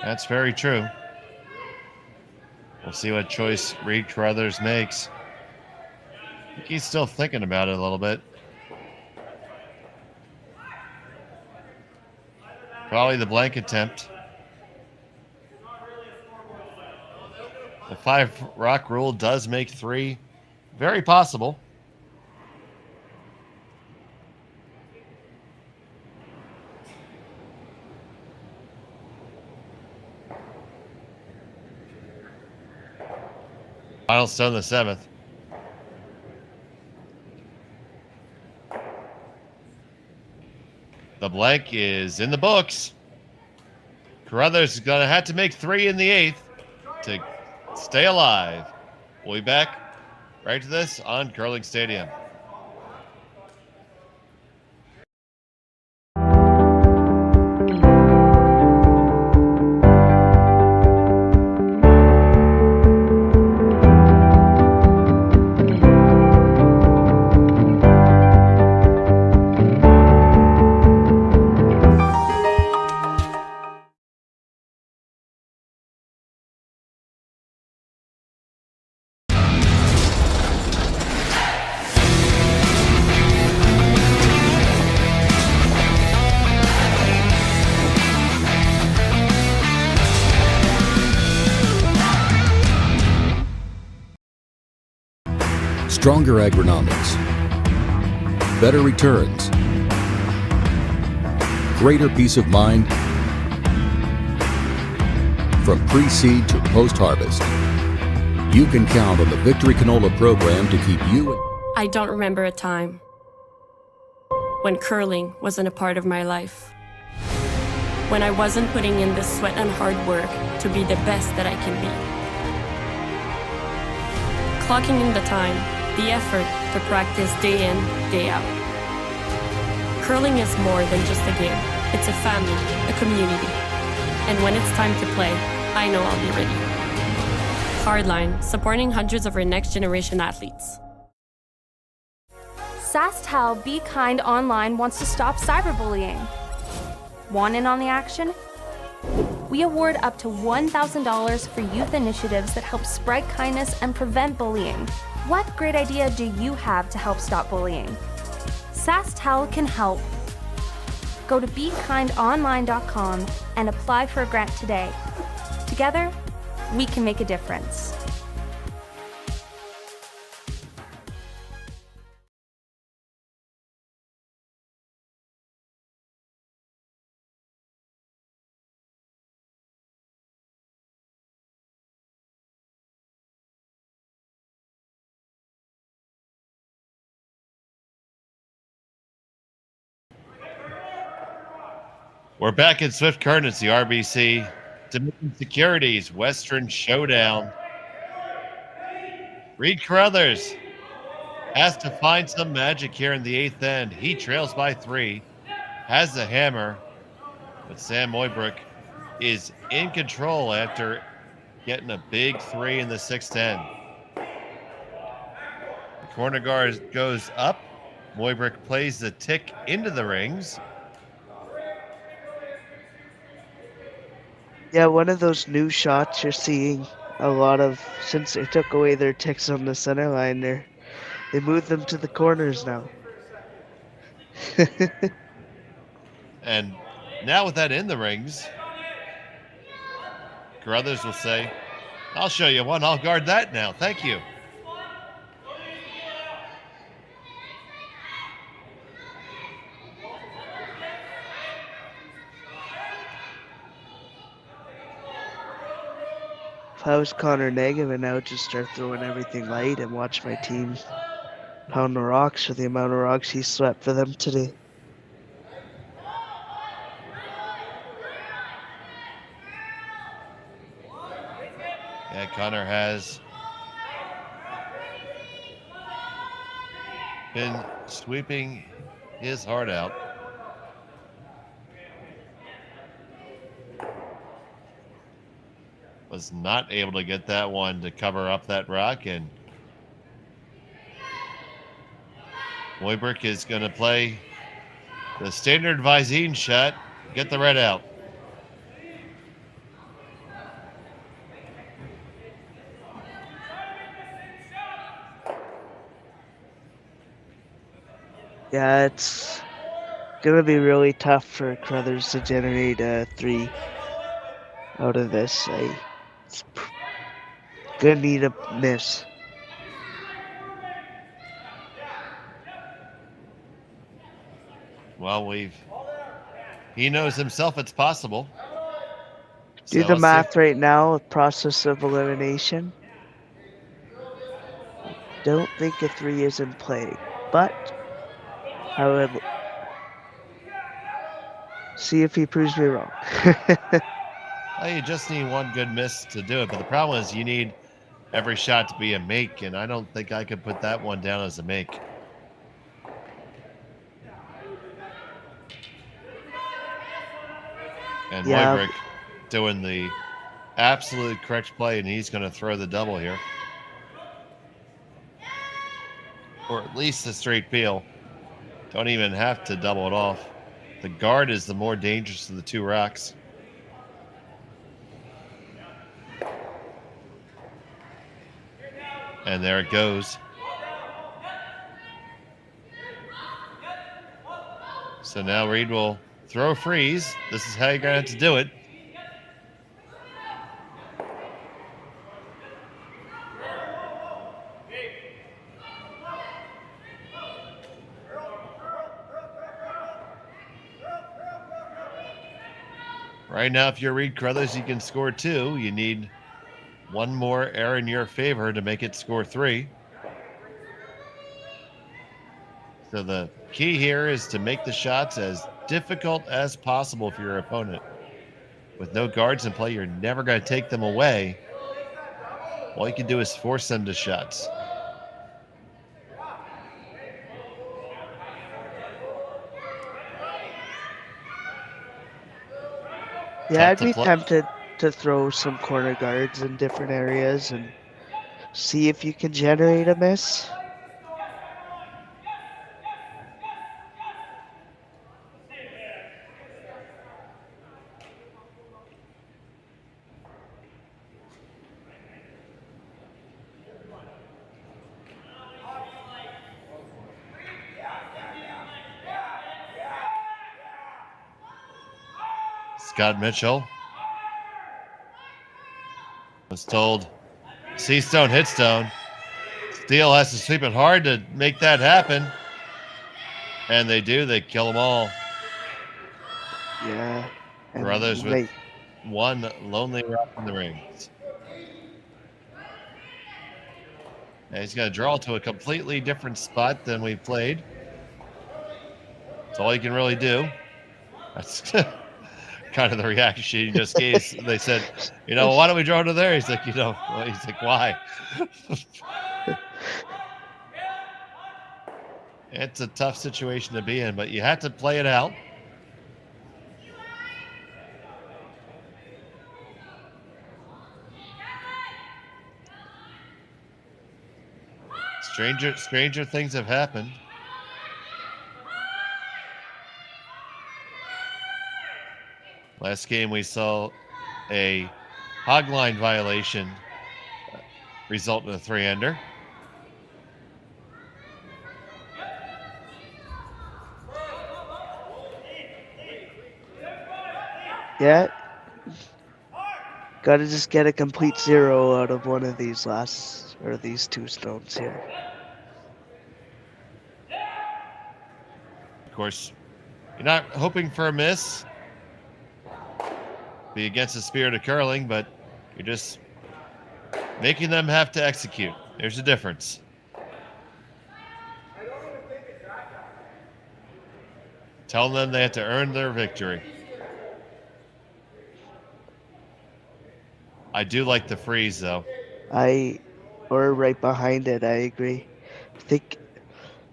That's very true. We'll see what choice Reid Carruthers makes. I think he's still thinking about it a little bit. Probably the blank attempt. The 5 rock rule does make 3 very possible. Final stone the 7th. The blank is in the books. Carruthers is going to have to make 3 in the 8th to stay alive. We'll be back right to this on Curling Stadium. Stronger agronomics, better returns, greater peace of mind from pre-seed to post-harvest. You can count on the Victory Canola program to keep you. I don't remember a time when curling wasn't a part of my life. When I wasn't putting in the sweat and hard work to be the best that I can be. Clocking in the time, the effort to practice day in, day out. Curling is more than just a game. It's a family, a community. And when it's time to play, I know I'll be ready. Hardline, supporting hundreds of our next generation athletes. Sasktel Be Kind Online wants to stop cyberbullying. Want in on the action? We award up to $1,000 for youth initiatives that help spread kindness and prevent bullying. What great idea do you have to help stop bullying? Sasktel can help. Go to BeKindOnline.com and apply for a grant today. Together, we can make a difference. We're back in Swift Current. It's the RBC Dominion Securities Western Showdown. Reid Carruthers has to find some magic here in the 8th end. He trails by 3, has the hammer, but Sam Mooibroek is in control after getting a big 3 in the 6th end. The corner guard goes up. Mooibroek plays the tick into the rings. Yeah, one of those new shots you're seeing a lot of since they took away their ticks on the center line there. They moved them to the corners now. And now with that in the rings, Carruthers will say, I'll show you one. I'll guard that now. Thank you. If I was Connor Negavan, I would just start throwing everything light and watch my team pound the rocks for the amount of rocks he swept for them today. Yeah, Connor has been sweeping his heart out. Was not able to get that one to cover up that rock, and Mooibroek is going to play the standard Visine shot, get the red out. Yeah, it's going to be really tough for Carruthers to generate a 3 out of this. It's going to need a miss. Well, he knows himself it's possible. Do So the math right now, process of elimination. Don't think a 3 is in play, but I would see if he proves me wrong. Well, you just need one good miss to do it, but the problem is you need every shot to be a make, and I don't think I could put that one down as a make. And Mooibroek doing the absolute correct play, and he's going to throw the double here. Or at least a straight peel. Don't even have to double it off. The guard is the more dangerous of the 2 rocks. And there it goes. So now Reid will throw a freeze. This is how you're going to have to do it. Right now, if you're Reid Carruthers, you can score 2. You need one more error in your favor to make it score 3. So the key here is to make the shots as difficult as possible for your opponent. With no guards in play, you're never going to take them away. All you can do is force them to shots. Yeah, I'd be tempted to throw some corner guards in different areas and see if you can generate a miss. Scott Mitchell was told, see stone, hit stone. Steele has to sweep it hard to make that happen. And they do. They kill them all. Yeah. Carruthers with one lonely rock in the rings. And he's going to draw to a completely different spot than we played. That's all you can really do. That's kind of the reaction he just gave. They said, why don't we draw to there? He's like, he's like, why? It's a tough situation to be in, but you have to play it out. Stranger things have happened. Last game we saw a hog line violation result in a 3-ender. Yeah. Gotta just get a complete 0 out of one of these these 2 stones here. Of course, you're not hoping for a miss. Be against the spirit of curling, but you're just making them have to execute. There's a difference. Telling them they have to earn their victory. I do like the freeze, though. Or right behind it, I agree. I think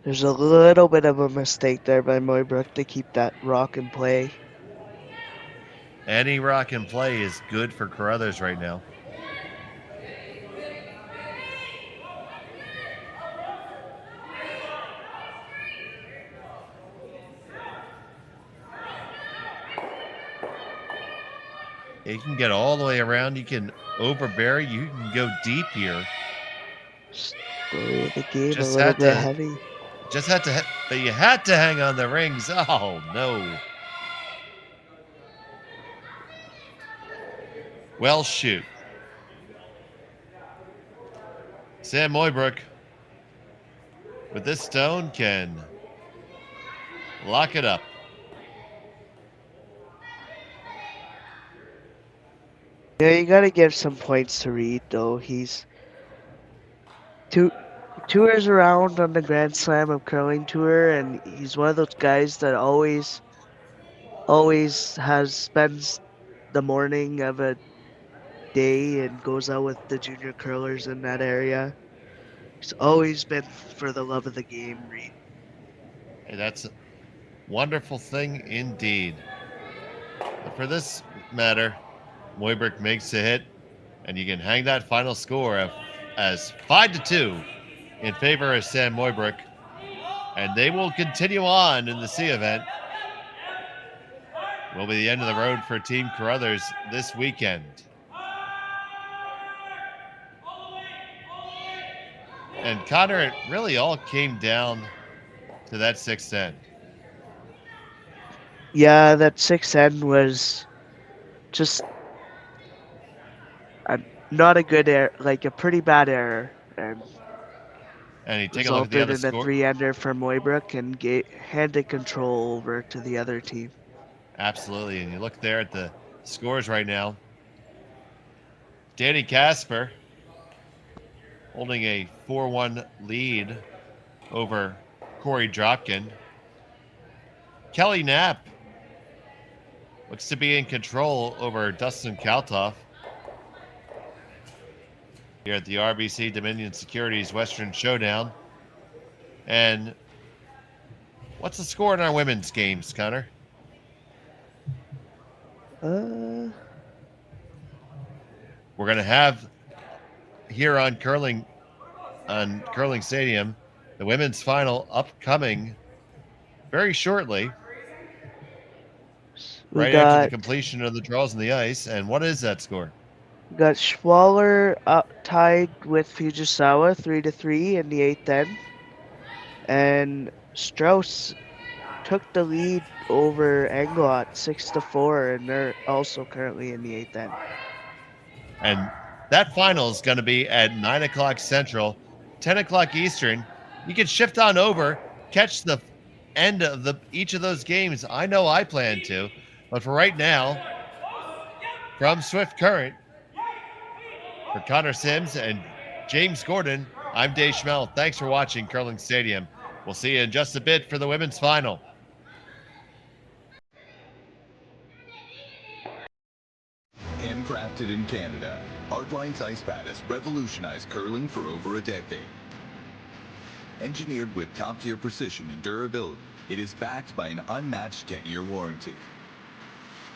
there's a little bit of a mistake there by Mooibroek to keep that rock in play. Any rock in play is good for Carruthers right now. You can get all the way around. You can overbury. You can go deep here. Story of the game, a little bit heavy. But you had to hang on the rings. Oh, no. Well, shoot. Sam Mooibroek with this stone can lock it up. Yeah, you gotta give some points to Reid, though. He's tours around on the Grand Slam of Curling Tour, and he's one of those guys that always spends the morning of a day and goes out with the junior curlers in that area. He's always been for the love of the game, Reid. Hey, that's a wonderful thing indeed. But for this matter, Mooibroek makes a hit, and you can hang that final score as 5-2 in favor of Sam Mooibroek, and they will continue on in the C event. Will be the end of the road for Team Carruthers this weekend. And Connor, it really all came down to that 6th end. Yeah, that 6th end was just not a good error, like a pretty bad error, and you take a look at the other resulted in a 3-ender for Mooibroek and handed control over to the other team. Absolutely, and you look there at the scores right now. Danny Casper holding a 4-1 lead over Corey Dropkin. Kelly Knapp looks to be in control over Dustin Kaltoff here at the RBC Dominion Securities Western Showdown. And what's the score in our women's games, Connor? We're going to have here on Curling Stadium the women's final upcoming very shortly, right after the completion of the draws on the ice. And what is that score? We got Schwaller tied with Fujisawa 3-3 in the 8th end, and Strauss took the lead over Englot 6-4, and they're also currently in the 8th end. And that final is going to be at 9 o'clock Central, 10 o'clock Eastern. You can shift on over, catch the end of each of those games. I know I plan to, but for right now, from Swift Current, for Connor Sims and James Gordon, I'm Dave Schmel. Thanks for watching Curling Stadium. We'll see you in just a bit for the women's final. invented in Canada, Hardline's ice pad has revolutionized curling for over a decade. Engineered with top-tier precision and durability, it is backed by an unmatched 10-year warranty.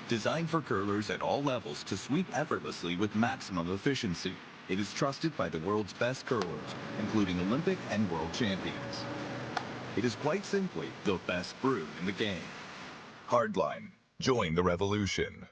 Designed for curlers at all levels to sweep effortlessly with maximum efficiency, it is trusted by the world's best curlers, including Olympic and world champions. It is quite simply the best brew in the game. Hardline. Join the revolution.